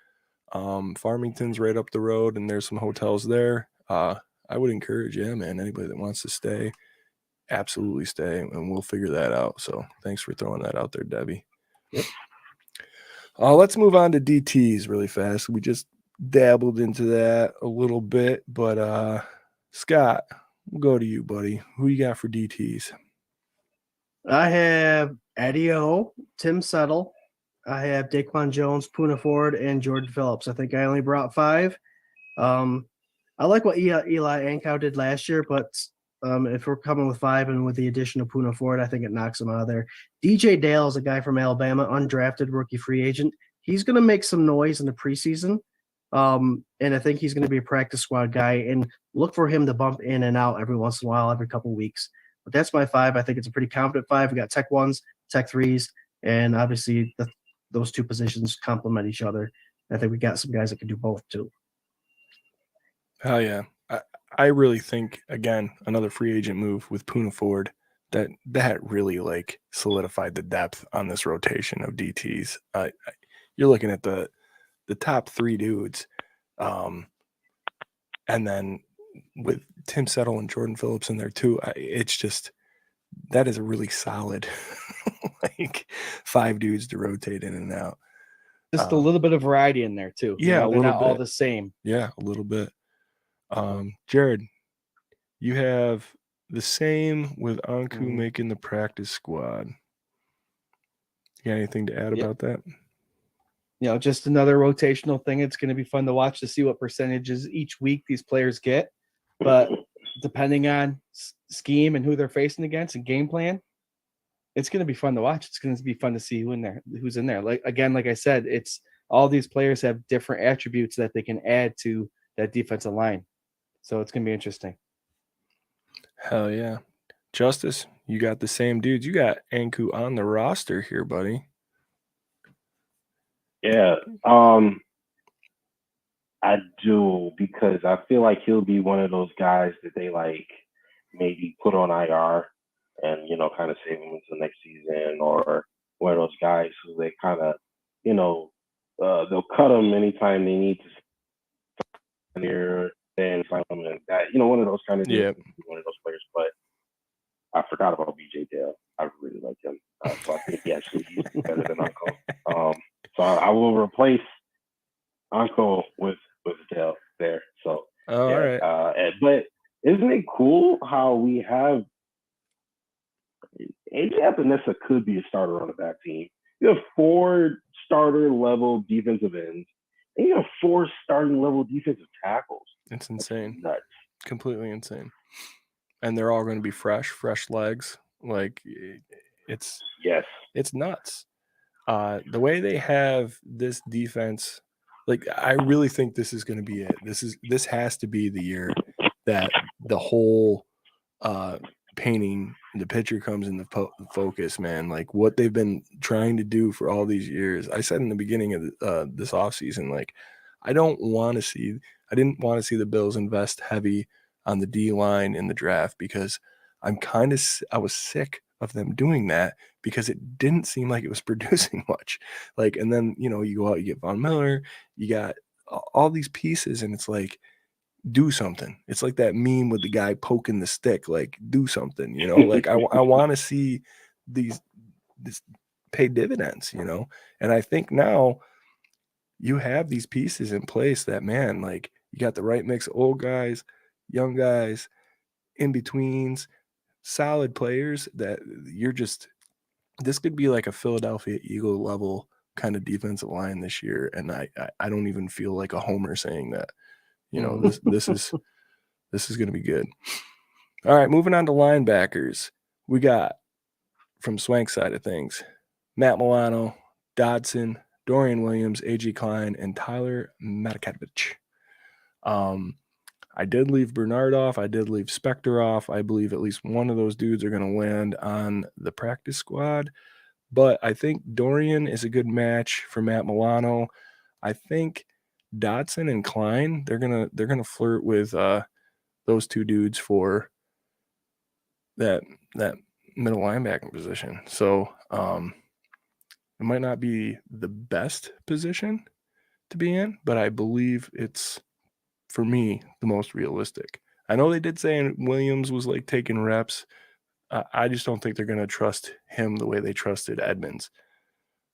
Farmington's right up the road, and there's some hotels there. I would encourage, man, anybody that wants to stay, absolutely stay, and we'll figure that out. So thanks for throwing that out there, Debbie. Yep. Let's move on to DTs really fast. We just dabbled into that a little bit, but Scott, we'll go to you, buddy. Who you got for DTs? I have Eddie O, Tim Settle. I have Daquan Jones, Poona Ford, and Jordan Phillips. I think I only brought 5. I like what Eli Ankow did last year, but if we're coming with 5 and with the addition of Poona Ford, I think it knocks him out of there. DJ Dale is a guy from Alabama, undrafted rookie free agent. He's going to make some noise in the preseason, and I think he's going to be a practice squad guy, and look for him to bump in and out every once in a while, every couple of weeks. But that's my 5. I think it's a pretty confident 5. We got Tech 1s, Tech 3s, and obviously those two positions complement each other. I think we got some guys that can do both too. Hell yeah. I really think, again, another free agent move with Poona Ford, that really like solidified the depth on this rotation of DTs. You're looking at the top 3 dudes. And then with Tim Settle and Jordan Phillips in there too, it's just, that is a really solid like 5 dudes to rotate in and out. Just a little bit of variety in there too. Yeah, they're not all the same. Yeah, a little bit. Jarrod, you have the same with Anku making the practice squad. You got anything to add about that? Just another rotational thing. It's going to be fun to watch to see what percentages each week these players get. But depending on scheme and who they're facing against and game plan, it's going to be fun to watch. It's going to be fun to see who's in there. Like I said, it's all these players have different attributes that they can add to that defensive line. So it's going to be interesting. Hell yeah. Justice, you got the same dudes. You got Anku on the roster here, buddy. Yeah. I do, because I feel like he'll be one of those guys that they like maybe put on IR and, kind of save him until next season, or one of those guys who they kind of, they'll cut him anytime they need to near and sign him and that, one of those kind of dudes, one of those players. But I forgot about BJ Dale. I really like him. So I think he's better than Uncle. So I will replace Uncle with Dale there. So all right. But isn't it cool how we have AJ Epinesa could be a starter on the back team? You have 4 starter level defensive ends, and you have 4 starting level defensive tackles. It's insane. That's nuts. Completely insane. And they're all going to be fresh legs. Like it's nuts. The way they have this defense, like I really think this is going to be it. This has to be the year that the whole painting the picture comes into focus, man. Like what they've been trying to do for all these years. I said in the beginning of this offseason, like I didn't want to see the Bills invest heavy on the D line in the draft, because I was sick of them doing that, because it didn't seem like it was producing much. Like, and then, you go out, you get Von Miller, you got all these pieces, and it's like, do something. It's like that meme with the guy poking the stick, like do something, like I want to see this pay dividends, and I think now you have these pieces in place that, man, like you got the right mix of old guys, young guys, in betweens, solid players that you're just, this could be like a Philadelphia Eagle level kind of defensive line this year. And I don't even feel like a homer saying that, you know, this is going to be good. All right, moving on to linebackers. We got, from Swank side of things, Matt Milano, Dodson, Dorian Williams, A.G. Klein, and Tyler Matakevich. I did leave Bernard off. I did leave Spector off. I believe at least one of those dudes are going to land on the practice squad. But I think Dorian is a good match for Matt Milano. I think Dodson and Klein, they're gonna flirt with those two dudes for that middle linebacking position. So it might not be the best position to be in, but I believe it's, for me, the most realistic. I know they did say Williams was like taking reps. I just don't think they're going to trust him the way they trusted Edmonds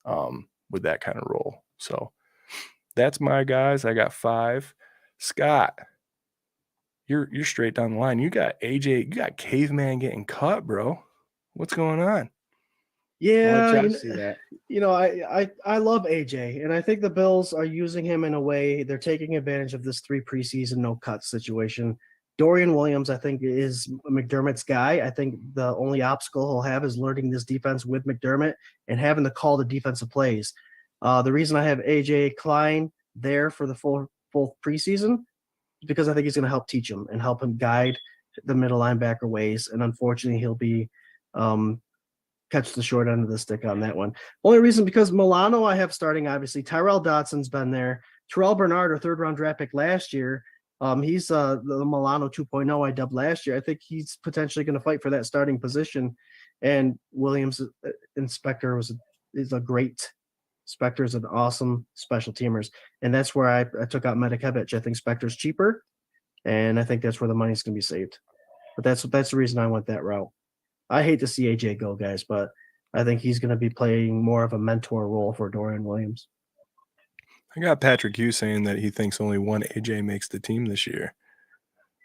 with that kind of role. So that's my guys. I got 5. Scott, you're straight down the line. You got AJ, you got Caveman getting cut, bro. What's going on? Yeah, I'll let Josh see that. I love AJ, and I think the Bills are using him in a way they're taking advantage of this 3 preseason no cut situation. Dorian Williams, I think, is McDermott's guy. I think the only obstacle he'll have is learning this defense with McDermott and having to call the defensive plays. The reason I have AJ Klein there for the full preseason is because I think he's going to help teach him and help him guide the middle linebacker ways. And unfortunately, he'll be catch the short end of the stick on that one. Only reason, because Milano I have starting, obviously. Tyrell Dodson's been there. Terrell Bernard, our 3rd-round draft pick last year, he's the Milano 2.0 I dubbed last year. I think he's potentially going to fight for that starting position. And Williams Spector is a great. Spector is an awesome special teamers, and that's where I took out Matakevich. I think Spector's cheaper, and I think that's where the money's going to be saved. But that's the reason I went that route. I hate to see AJ go, guys, but I think he's going to be playing more of a mentor role for Dorian Williams. I got Patrick Hughes saying that he thinks only one AJ makes the team this year,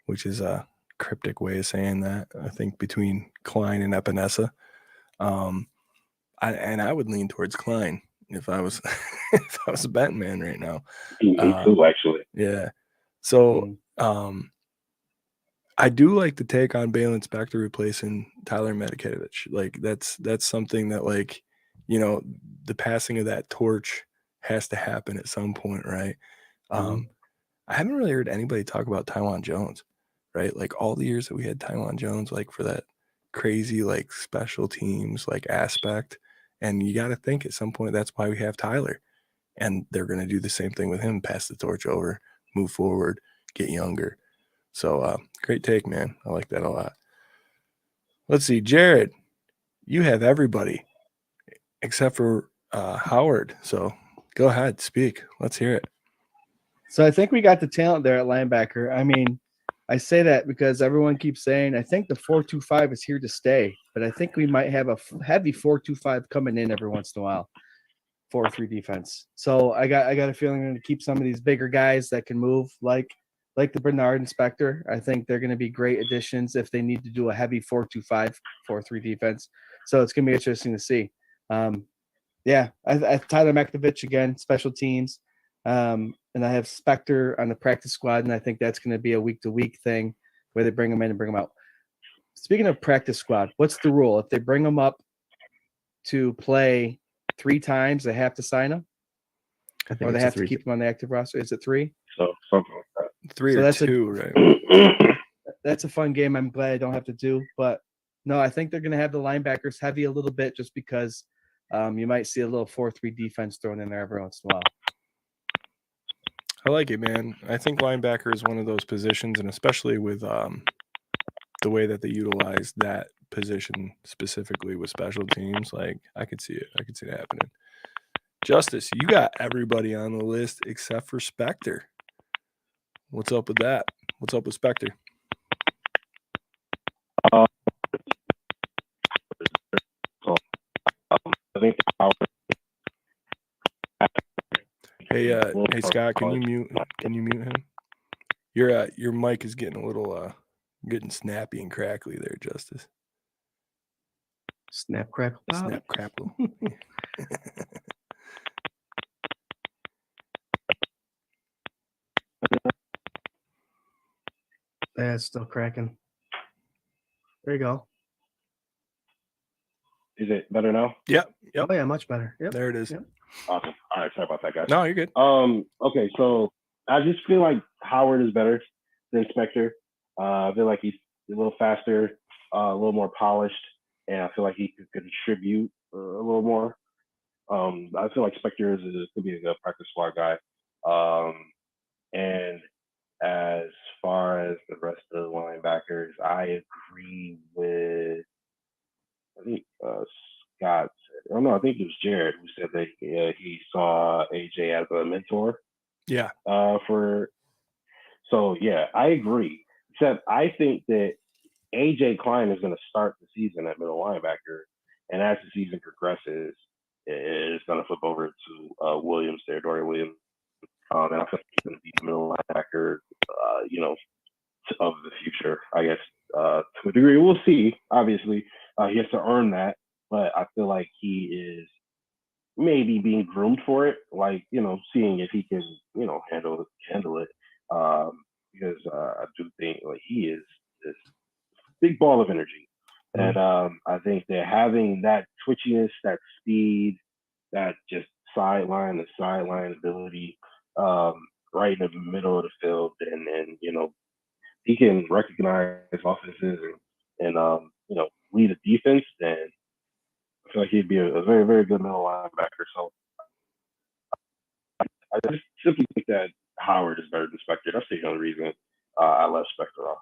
which is a cryptic way of saying that. I think between Klein and Epinesa. I would lean towards Klein if I was if I was a betting man right now. Me too, actually. Yeah. So I do like the take on Balin Spector replacing Tyler Matakevich. Like that's something that, like, you know, the passing of that torch has to happen at some point, right? I haven't really heard anybody talk about Tywan Jones, right? Like all the years that we had Tywan Jones, like for that crazy like special teams like aspect, and you got to think at some point that's why we have Tyler, and they're going to do the same thing with him, pass the torch over, move forward, get younger. So great take, man. I like that a lot. Let's see, Jarrod, you have everybody except for Howard. So go ahead, speak. Let's hear it. So I think we got the talent there at linebacker. I mean, I say that because everyone keeps saying I think the 4-2-5 is here to stay, but I think we might have a heavy 4-2-5 coming in every once in a while. 4-3 defense. So I got a feeling I'm going to keep some of these bigger guys that can move, like the Bernard and Spector. I think they're going to be great additions if they need to do a heavy 4-2-5, 4-3 defense. So it's going to be interesting to see. Yeah, I Tyler Matakevich again, special teams. And I have Spector on the practice squad, and I think that's going to be a week-to-week thing where they bring them in and bring them out. Speaking of practice squad, what's the rule? If they bring them up to play 3 times, they have to sign them? Or they have to keep them on the active roster? Is it 3? So something like that. 3 so or that's 2, right? That's a fun game. I'm glad I don't have to do. But, no, I think they're going to have the linebackers heavy a little bit just because you might see a little 4-3 defense thrown in there every once in a while. I like it, man. I think linebacker is one of those positions, and especially with the way that they utilize that position specifically with special teams, like I could see it. I could see it happening. Justice, you got everybody on the list except for Spector. What's up with that? What's up with Spector? I think Hey Scott, can you mute him? Your mic is getting a little getting snappy and crackly there, Justice. Snap crackle pop. Snap crackle. Yeah, it's still cracking. There you go. Is it better now? Yep. Oh yeah, much better. Yep. There it is. Yep. Awesome. All right, sorry about that, guys. No, you're good. Okay, so I just feel like Howard is better than Spector. I feel like he's a little faster, a little more polished, and I feel like he could contribute a little more. I feel like Spector could be a good practice squad guy. And as far as the rest of the linebackers, I agree with, I think Scott said, oh no, I think it was Jarrod who said that he saw AJ as a mentor. Yeah. So yeah, I agree. Except I think that AJ Klein is going to start the season at middle linebacker, and as the season progresses, it's going to flip over to Williams there, Dorian Williams. And I feel like he's going to be the middle linebacker, of the future, I guess, to a degree. We'll see. Obviously, he has to earn that, but I feel like he is maybe being groomed for it, like, seeing if he can, handle it. Because I do think like he is this big ball of energy. And I think that having that twitchiness, that speed, that just sideline ability, right in the middle of the field, and he can recognize offenses and lead a defense, then I feel like he'd be a very, very good middle linebacker. So I just simply think that Howard is better than Spector. That's the only reason I left Spector off.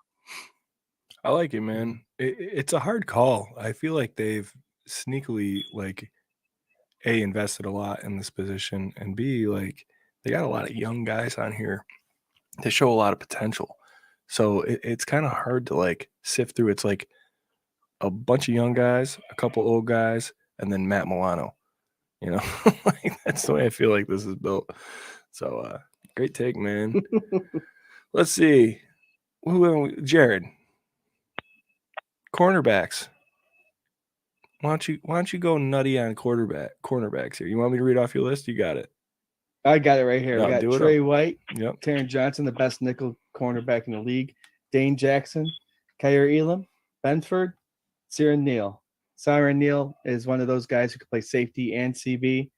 I like it, man. It's a hard call. I feel like they've sneakily invested a lot in this position, and B, they got a lot of young guys on here that show a lot of potential. So it's kind of hard to sift through. It's like a bunch of young guys, a couple old guys, and then Matt Milano. That's the way I feel like this is built. So great take, man. Let's see. Jarrod. Cornerbacks. Why don't you go nutty on cornerbacks here? You want me to read off your list? You got it. I got it right here. No, we got do it Trey up. White, Yep. Taron Johnson, the best nickel cornerback in the league, Dane Jackson, Kyer Elam, Benford, Siren Neal. Siren Neal is one of those guys who can play safety and CB.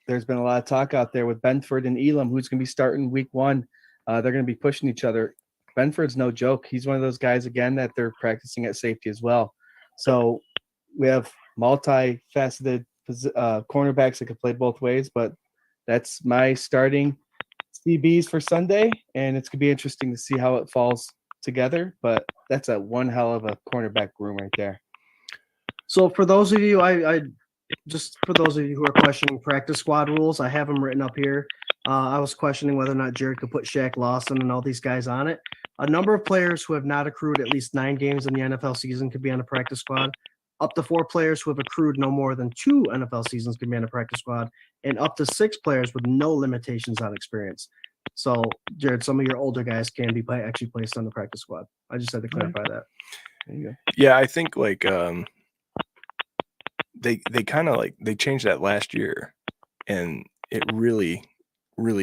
There's been a lot of talk out there with Benford and Elam, who's going to be starting week 1. They're going to be pushing each other. Benford's no joke. He's one of those guys, again, that they're practicing at safety as well. So we have multifaceted cornerbacks that can play both ways, but that's my starting CBs for Sunday, and it's going to be interesting to see how it falls together, but that's a one hell of a cornerback room right there. So for those of you, for those of you who are questioning practice squad rules, I have them written up here. I was questioning whether or not Jarrod could put Shaq Lawson and all these guys on it. A number of players who have not accrued at least 9 games in the NFL season could be on a practice squad. Up to 4 players who have accrued no more than 2 NFL seasons can be on a practice squad, and up to 6 players with no limitations on experience. So, Jarrod, some of your older guys can be actually placed on the practice squad. I just had to clarify that. There you go. Yeah, I think they kind of they changed that last year, and it really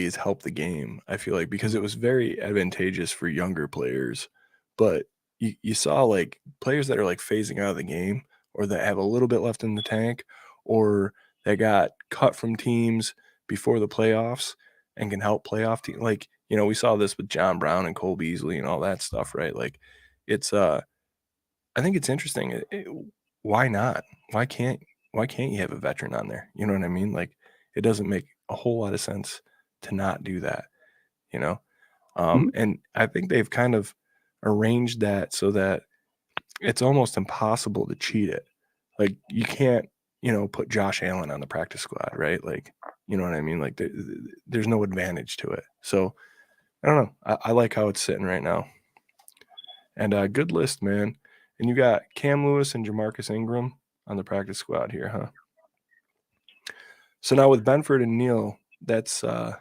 has helped the game. I feel like, because it was very advantageous for younger players, but you saw players that are phasing out of the game, or that have a little bit left in the tank, or that got cut from teams before the playoffs and can help playoff team. We saw this with John Brown and Cole Beasley and all that stuff, right? It's I think it's interesting. Why not? Why can't you have a veteran on there? You know what I mean? It doesn't make a whole lot of sense to not do that, and I think they've kind of arranged that so that it's almost impossible to cheat it. You can't, put Josh Allen on the practice squad, right? You know what I mean? There's no advantage to it. So I don't know. I like how it's sitting right now. And good list, man. And you got Cam Lewis and Jamarcus Ingram on the practice squad here, huh? So now with Benford and Neal, that's they're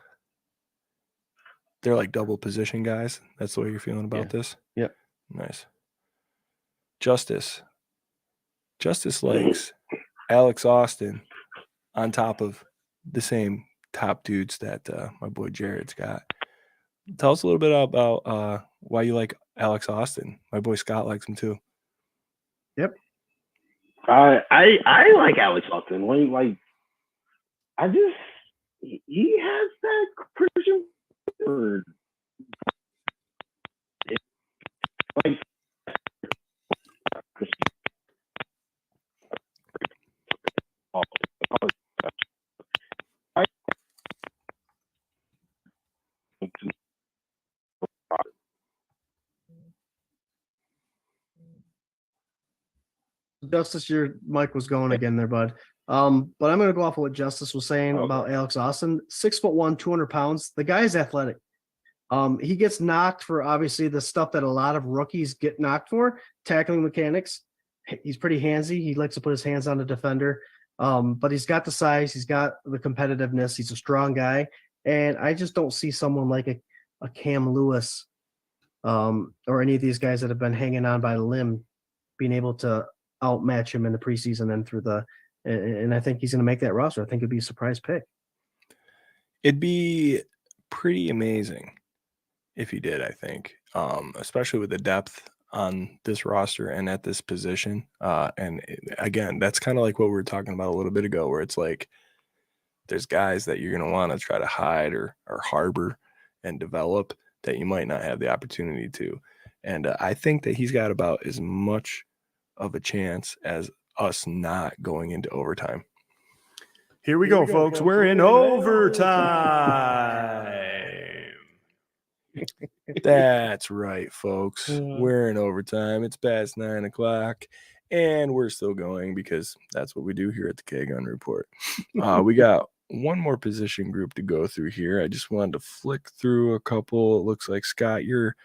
like double position guys. That's the way you're feeling about this? Yep. Nice. Justice likes Alex Austin on top of the same top dudes that my boy Jarrod's got. Tell us a little bit about why you like Alex Austin. My boy Scott likes him too. Yep. I like Alex Austin. He has that Christian word. Like Justice, your mic was going again there, bud. But I'm going to go off of what Justice was saying about Alex Austin. 6'1", 200 pounds. The guy's athletic. He gets knocked for obviously the stuff that a lot of rookies get knocked for, tackling mechanics. He's pretty handsy. He likes to put his hands on the defender. But he's got the size. He's got the competitiveness. He's a strong guy. And I just don't see someone like a Cam Lewis or any of these guys that have been hanging on by the limb being able to outmatch him in the preseason and through and I think he's going to make that roster. I think it'd be a surprise pick. It'd be pretty amazing if he did, I think, especially with the depth on this roster and at this position. Again, that's kind of like what we were talking about a little bit ago, where it's like there's guys that you're going to want to try to hide or harbor and develop that you might not have the opportunity to. And I think that he's got about as much of a chance as us not going into overtime. Here we go, folks. We're in overtime. That's right, folks. We're in overtime. It's past 9 o'clock, and we're still going because that's what we do here at the K-Gun Report. We got one more position group to go through here. I just wanted to flick through a couple. It looks like, Scott, you're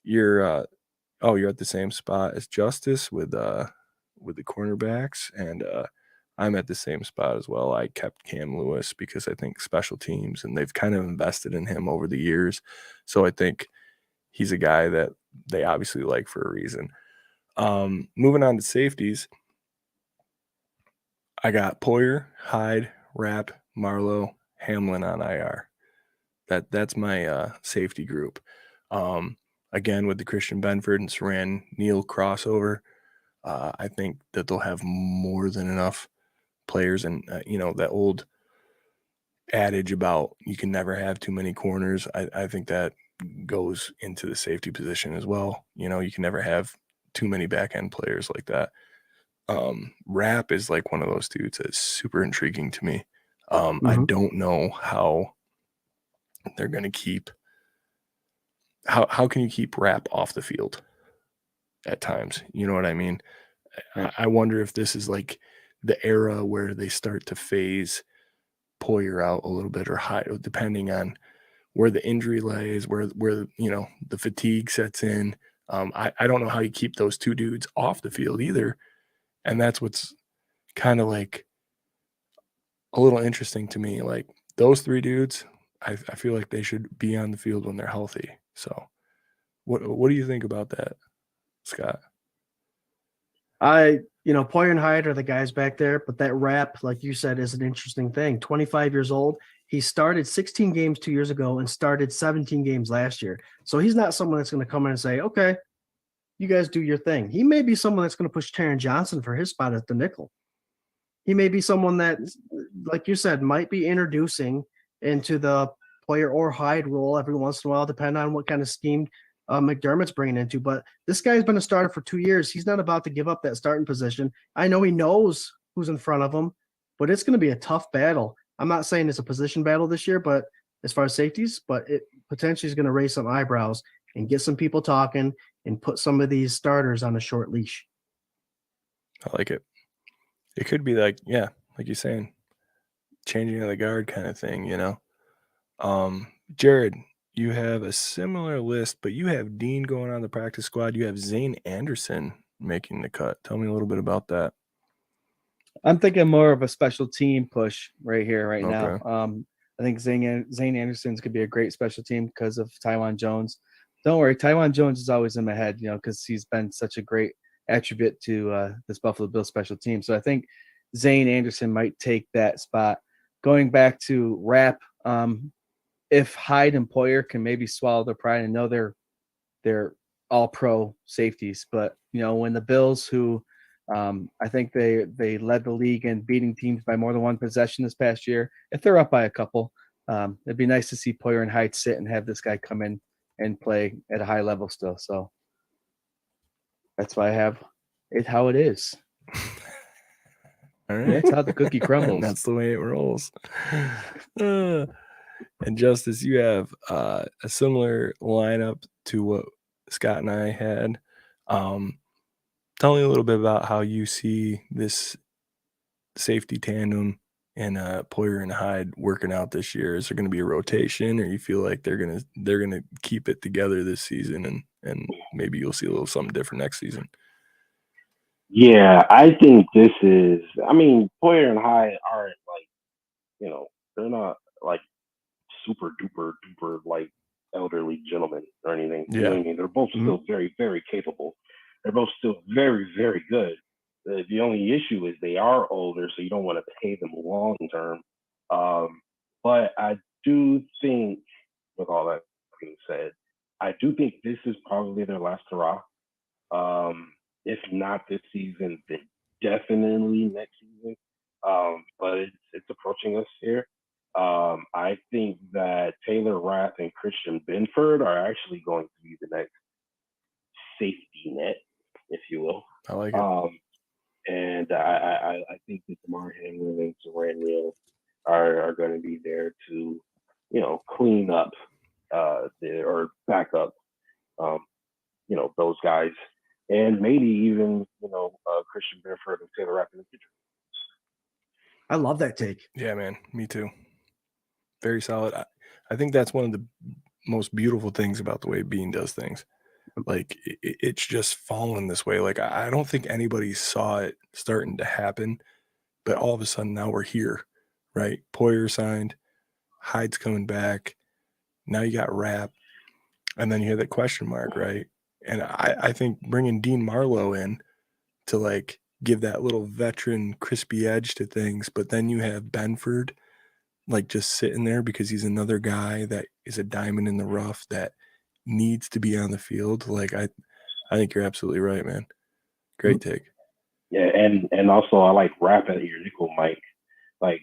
at the same spot as Justice with the cornerbacks, and I'm at the same spot as well. I kept Cam Lewis because I think special teams, and they've kind of invested in him over the years. So I think he's a guy that they obviously like for a reason. Moving on to safeties, I got Poyer, Hyde, Rapp, Marlowe, Hamlin on IR. That's my safety group. Again, with the Christian Benford and Saran Neal crossover, I think that they'll have more than enough players. And, that old adage about you can never have too many corners, I think that goes into the safety position as well. You can never have too many back-end players like that. Rapp is like one of those dudes that's super intriguing to me. I don't know how they're going to keep – how can you keep Rapp off the field at times? You know what I mean? I wonder if this is like the era where they start to phase Poyer out a little bit or high, depending on where the injury lays, where the fatigue sets in. I don't know how you keep those two dudes off the field either. And that's what's kind of like a little interesting to me. Like those three dudes, I feel like they should be on the field when they're healthy. So what do you think about that, Scott? Poyer and Hyde are the guys back there, but that Rapp, like you said, is an interesting thing. 25 years old. He started 16 games 2 years ago and started 17 games last year. So he's not someone that's going to come in and say, okay, you guys do your thing. He may be someone that's going to push Taron Johnson for his spot at the nickel. He may be someone that, like you said, might be introducing into the Poyer or Hyde role every once in a while, depending on what kind of scheme McDermott's bringing into. But this guy's been a starter for 2 years. He's not about to give up that starting position. I know he knows who's in front of him, but it's going to be a tough battle. I'm not saying it's a position battle this year, but as far as safeties, but it potentially is going to raise some eyebrows and get some people talking and put some of these starters on a short leash. I like it. It could be like, yeah, like you're saying, changing of the guard kind of thing, Jarrod, you have a similar list, but you have Dean going on the practice squad. You have Zane Anderson making the cut. Tell me a little bit about that. I'm thinking more of a special team push right here, right now. I think Zane Anderson's could be a great special team because of Tywan Jones. Don't worry, Tywan Jones is always in my head, because he's been such a great attribute to this Buffalo Bills special team. So I think Zane Anderson might take that spot. Going back to Rapp, if Hyde and Poyer can maybe swallow their pride and know they're all pro safeties, but when the Bills, who I think they led the league in beating teams by more than one possession this past year, if they're up by a couple, it'd be nice to see Poyer and Hyde sit and have this guy come in and play at a high level still. So that's why I have it how it is. All right. That's how the cookie crumbles. That's the way it rolls. And Justice, you have a similar lineup to what Scott and I had. Tell me a little bit about how you see this safety tandem and Poyer and Hyde working out this year. Is there going to be a rotation, or you feel like they're gonna keep it together this season, and maybe you'll see a little something different next season? Yeah, I think this is. I mean, Poyer and Hyde aren't they're not like super duper duper like elderly gentlemen or anything. You know what I mean? They're both still very, very capable. They're both still very, very good. The only issue is they are older, so you don't want to pay them long term. But I do think, with all that being said, I do think this is probably their last hurrah. If not this season, then definitely next season. But it's approaching us here. I think that Taylor Rapp and Christian Benford are actually going to be the next safety net, if you will. I like it. And I think that Damar Hamlin and Saran Neal are going to be there to, clean up or back up, those guys, and maybe even Christian Benford and Taylor Rapp in the future. I love that take. Yeah, man, me too. Very solid. I think that's one of the most beautiful things about the way Bean does things. Like it's just fallen this way. Like I don't think anybody saw it starting to happen, but all of a sudden now we're here, right? Poyer signed, Hyde's coming back. Now you got Rapp, and then you have that question mark, right? And I think bringing Dean Marlowe in to like give that little veteran crispy edge to things, but then you have Benford like just sitting there because he's another guy that is a diamond in the rough that needs to be on the field. Like I think you're absolutely right, man. Great take. Yeah, and also I like Rapp at your nickel, Mike. Like,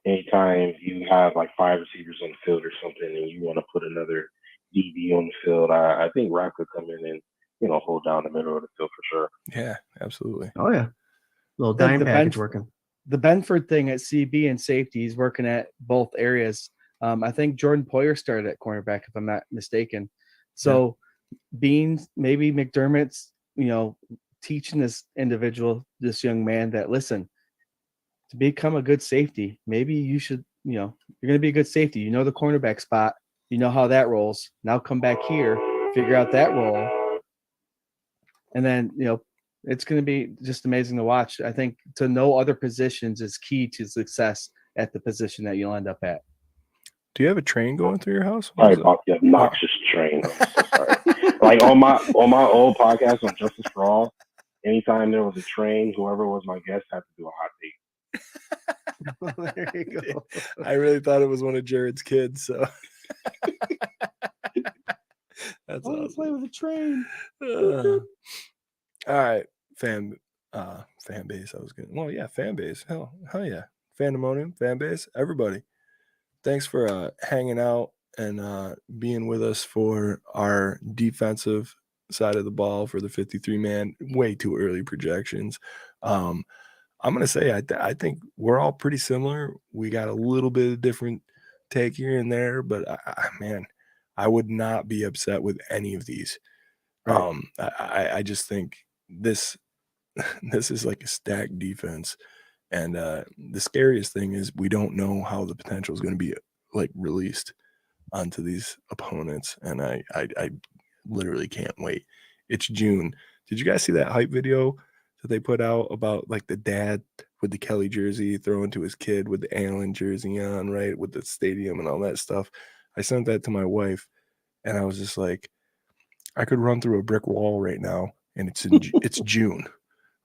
anytime you have like 5 receivers on the field or something and you want to put another DB on the field, I think Rapp could come in and, hold down the middle of the field for sure. Yeah, absolutely. Oh yeah. Little dime package working. The Benford thing at CB and safety, he's working at both areas. I think Jordan Poyer started at cornerback, if I'm not mistaken. So Beans, maybe McDermott's, teaching this young man that, listen, to become a good safety, maybe you should, you're going to be a good safety. You know the cornerback spot. You know how that rolls. Now come back here, figure out that role. And then, it's going to be just amazing to watch. I think to know other positions is key to success at the position that you'll end up at. Do you have a train going through your house? Sorry about the obnoxious train. I'm so sorry. Like on my old podcast on Justice for All, anytime there was a train, whoever was my guest had to do a hot take. There you go. I really thought it was one of Jarrod's kids, so that's awesome. Play with a train. All right, fan base. Fan base. Hell yeah. Fandemonium, fan base, everybody. Thanks for hanging out and being with us for our defensive side of the ball for the 53-man. Way too early projections. I'm going to say I think we're all pretty similar. We got a little bit of different take here and there, but I would not be upset with any of these. Right. I just think this is like a stacked defense. And the scariest thing is we don't know how the potential is going to be like released onto these opponents. And I literally can't wait. It's June. Did you guys see that hype video that they put out about like the dad with the Kelly jersey, throwing to his kid with the Allen jersey on, right, with the stadium and all that stuff. I sent that to my wife, and I was just like, I could run through a brick wall right now, and it's June.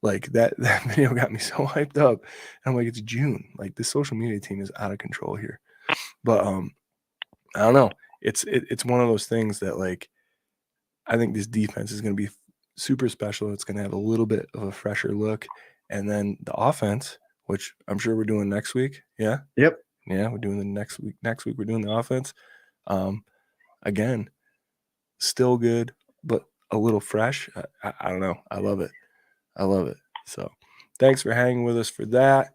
Like that video got me so hyped up. And I'm like, it's June. Like the social media team is out of control here. But I don't know. It's one of those things that, like, I think this defense is going to be super special. It's going to have a little bit of a fresher look. And then the offense, which I'm sure we're doing next week. Yeah. Yep. Yeah, we're doing the next week. Next week we're doing the offense. Again, still good, but a little fresh. I don't know. I love it. I love it. So thanks for hanging with us for that.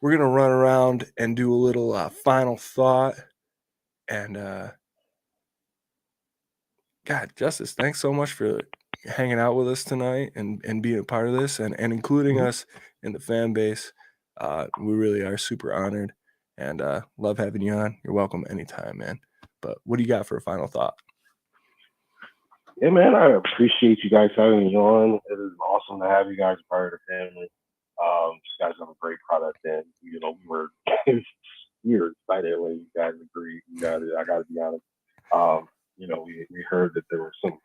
We're going to run around and do a little final thought. And God, Justice, thanks so much for hanging out with us tonight and being a part of this and including us in the fan base. We really are super honored and love having you on. You're welcome anytime, man. But what do you got for a final thought? Yeah, man, I appreciate you guys having me on. It is awesome to have you guys part of the family. You guys have a great product, and we were excited when you guys agreed. I got to be honest. We heard that there were some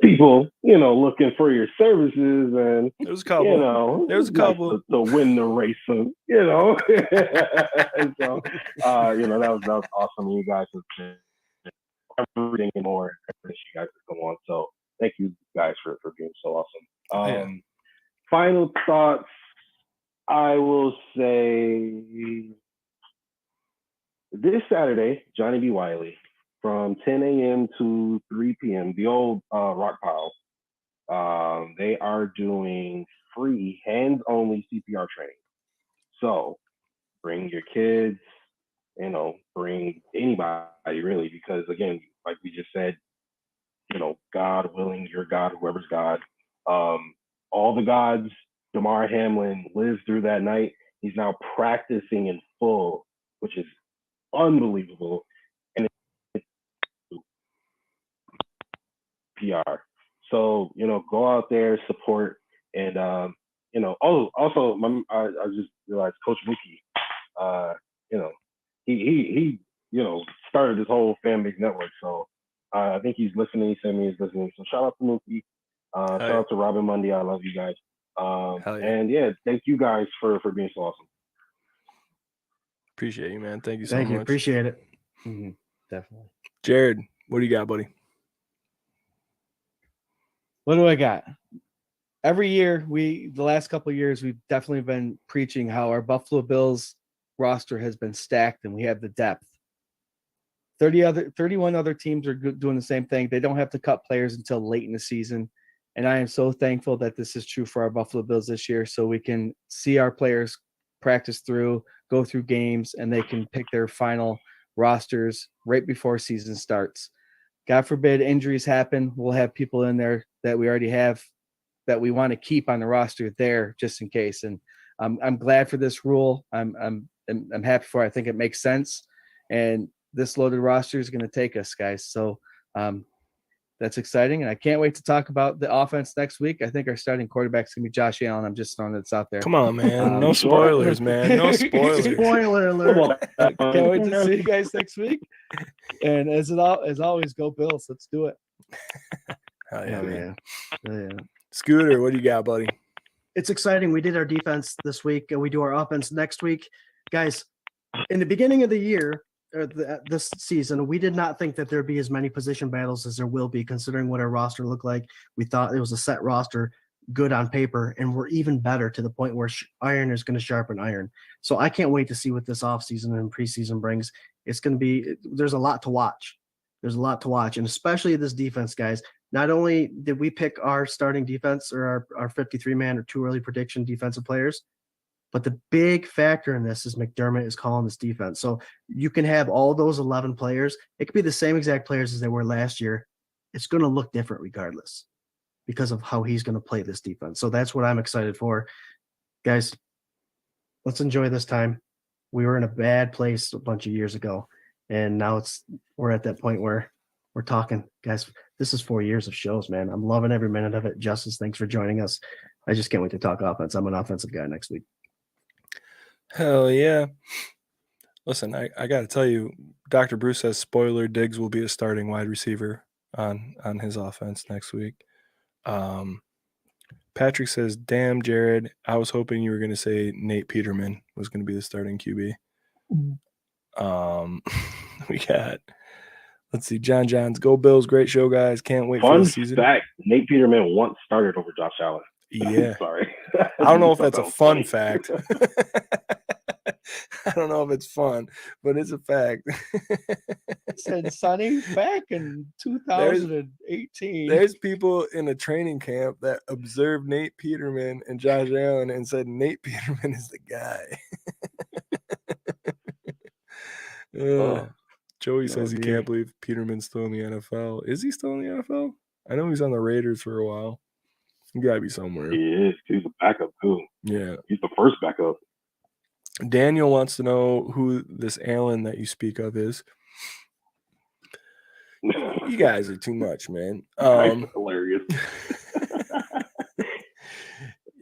people, looking for your services, and there was a couple. There was a couple to win the race, and and so that was awesome. You guys have everything more that you guys have come on. So thank you guys for being so awesome. Final thoughts. I will say this Saturday, Johnny B. Wiley, from 10 a.m. to 3 p.m., the old Rock Pile, they are doing free hands-only CPR training. So bring your kids, bring anybody really, because again, like we just said, God willing, your God, whoever's God, all the gods, Damar Hamlin lives through that night. He's now practicing in full, which is unbelievable. And it's PR. So, go out there, support, and also I just realized Coach Mookie, he started this whole fan base network. So I think he's listening. He said he's listening. So shout out to Mookie. Shout out to Robin Mundy. I love you guys. And thank you guys for being so awesome. Appreciate you, man. Thank you so much. Thank you. Appreciate it. Mm-hmm. Definitely. Jarrod, what do you got, buddy? What do I got? Every year, the last couple of years, we've definitely been preaching how our Buffalo Bills roster has been stacked and we have the depth. 31 other teams are doing the same thing. They don't have to cut players until late in the season. And I am so thankful that this is true for our Buffalo Bills this year, so we can see our players practice through, go through games, and they can pick their final rosters right before season starts. God forbid injuries happen. We'll have people in there that we already have that we want to keep on the roster there just in case. And I'm glad for this rule. I'm happy for it. I think it makes sense. And this loaded roster is going to take us, guys. So that's exciting. And I can't wait to talk about the offense next week. I think our starting quarterback is going to be Josh Allen. I'm just throwing this out there. Come on, man. No spoilers, man. No spoilers. Spoiler alert. Can't wait to see you guys next week. And as always, go Bills. Let's do it. Hell yeah, man. Yeah. Scooter, what do you got, buddy? It's exciting. We did our defense this week, and we do our offense next week. Guys, in the beginning of the year, this season, we did not think that there'd be as many position battles as there will be, considering what our roster looked like. We thought it was a set roster, good on paper, and we're even better to the point where iron is going to sharpen iron. So I can't wait to see what this offseason and preseason brings. It's going to be – there's a lot to watch. There's a lot to watch, and especially this defense, guys. Not only did we pick our starting defense or our 53-man or too early prediction defensive players, but the big factor in this is McDermott is calling this defense. So you can have all those 11 players. It could be the same exact players as they were last year. It's going to look different regardless because of how he's going to play this defense. So that's what I'm excited for. Guys, let's enjoy this time. We were in a bad place a bunch of years ago, and now we're at that point where we're talking. Guys, this is 4 years of shows, man. I'm loving every minute of it. Justice, thanks for joining us. I just can't wait to talk offense. I'm an offensive guy next week. Hell yeah. Listen, I got to tell you, Dr. Bruce says spoiler Diggs will be a starting wide receiver on his offense next week. Patrick says, damn, Jarrod, I was hoping you were going to say Nate Peterman was going to be the starting QB. We got, let's see, John Johns, go Bills, great show, guys. Can't wait for the season. Fact, Nate Peterman once started over Josh Allen. Yeah. Sorry. I don't know if that's a fun funny. fact. I don't know if it's fun, but it's a fact. Said Sonny back in 2018. There's people in a training camp that observed Nate Peterman and Josh Allen and said Nate Peterman is the guy. Joey says he can't believe Peterman's still in the NFL. Is he still in the NFL? I know he's on the Raiders for a while. He got to be somewhere. He is. He's a backup, too. Yeah. He's the first backup. Daniel wants to know who this Allen that you speak of is. You guys are too much, man. Hilarious.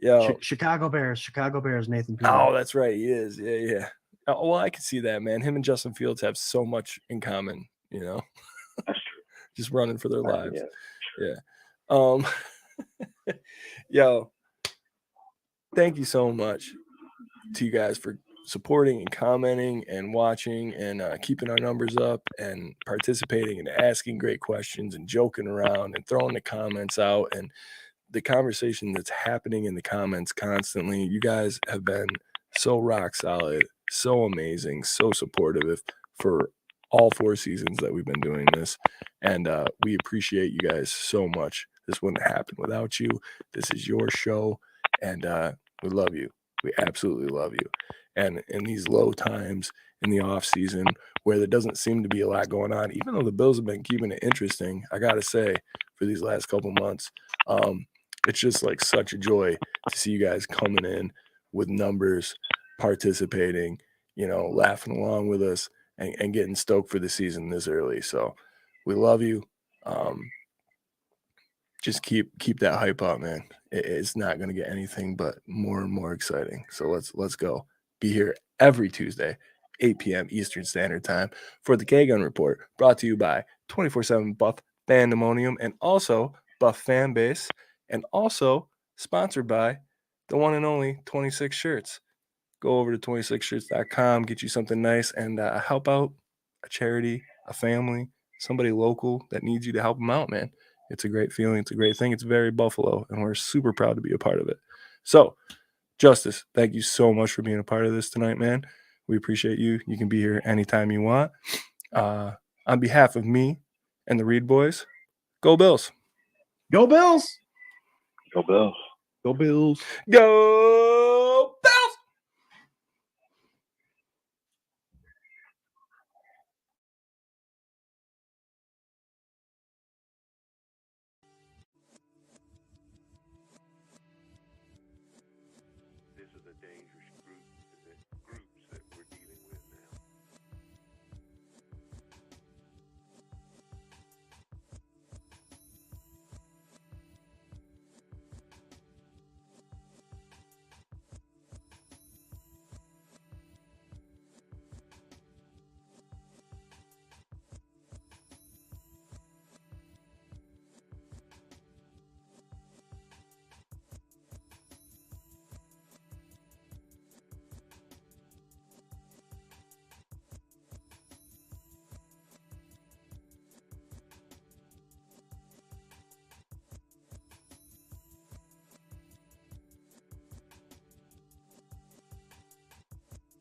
Yo. Chicago Bears, Nathan Peterman. Oh, that's right. He is. Yeah. Oh, well, I can see that, man. Him and Justin Fields have so much in common, you know. That's true. Just running for their lives. Yeah. Yo, thank you so much to you guys for supporting and commenting and watching and keeping our numbers up and participating and asking great questions and joking around and throwing the comments out and the conversation that's happening in the comments constantly. You guys have been so rock solid, so amazing, so supportive for all 4 seasons that we've been doing this. And we appreciate you guys so much. This wouldn't happen without you. This is your show. And we love you. We absolutely love you. And in these low times in the off season where there doesn't seem to be a lot going on, even though the Bills have been keeping it interesting, I got to say, for these last couple months, it's just like such a joy to see you guys coming in with numbers, participating, you know, laughing along with us and getting stoked for the season this early. So we love you. Just keep that hype up, man. It's not going to get anything but more and more exciting. So let's go. Be here every Tuesday, 8 p.m. Eastern Standard Time for the K-Gun Report, brought to you by 24/7 Buff Fandemonium and also Buff Fan Base, and also sponsored by the one and only 26 Shirts. Go over to 26shirts.com, get you something nice, and help out a charity, a family, somebody local that needs you to help them out, man. It's a great feeling. It's a great thing. It's very Buffalo, and we're super proud to be a part of it. So, Justice, thank you so much for being a part of this tonight, man. We appreciate you. You can be here anytime you want. On behalf of me and the Reed Boys, go Bills. Go Bills. Go Bills. Go Bills. Go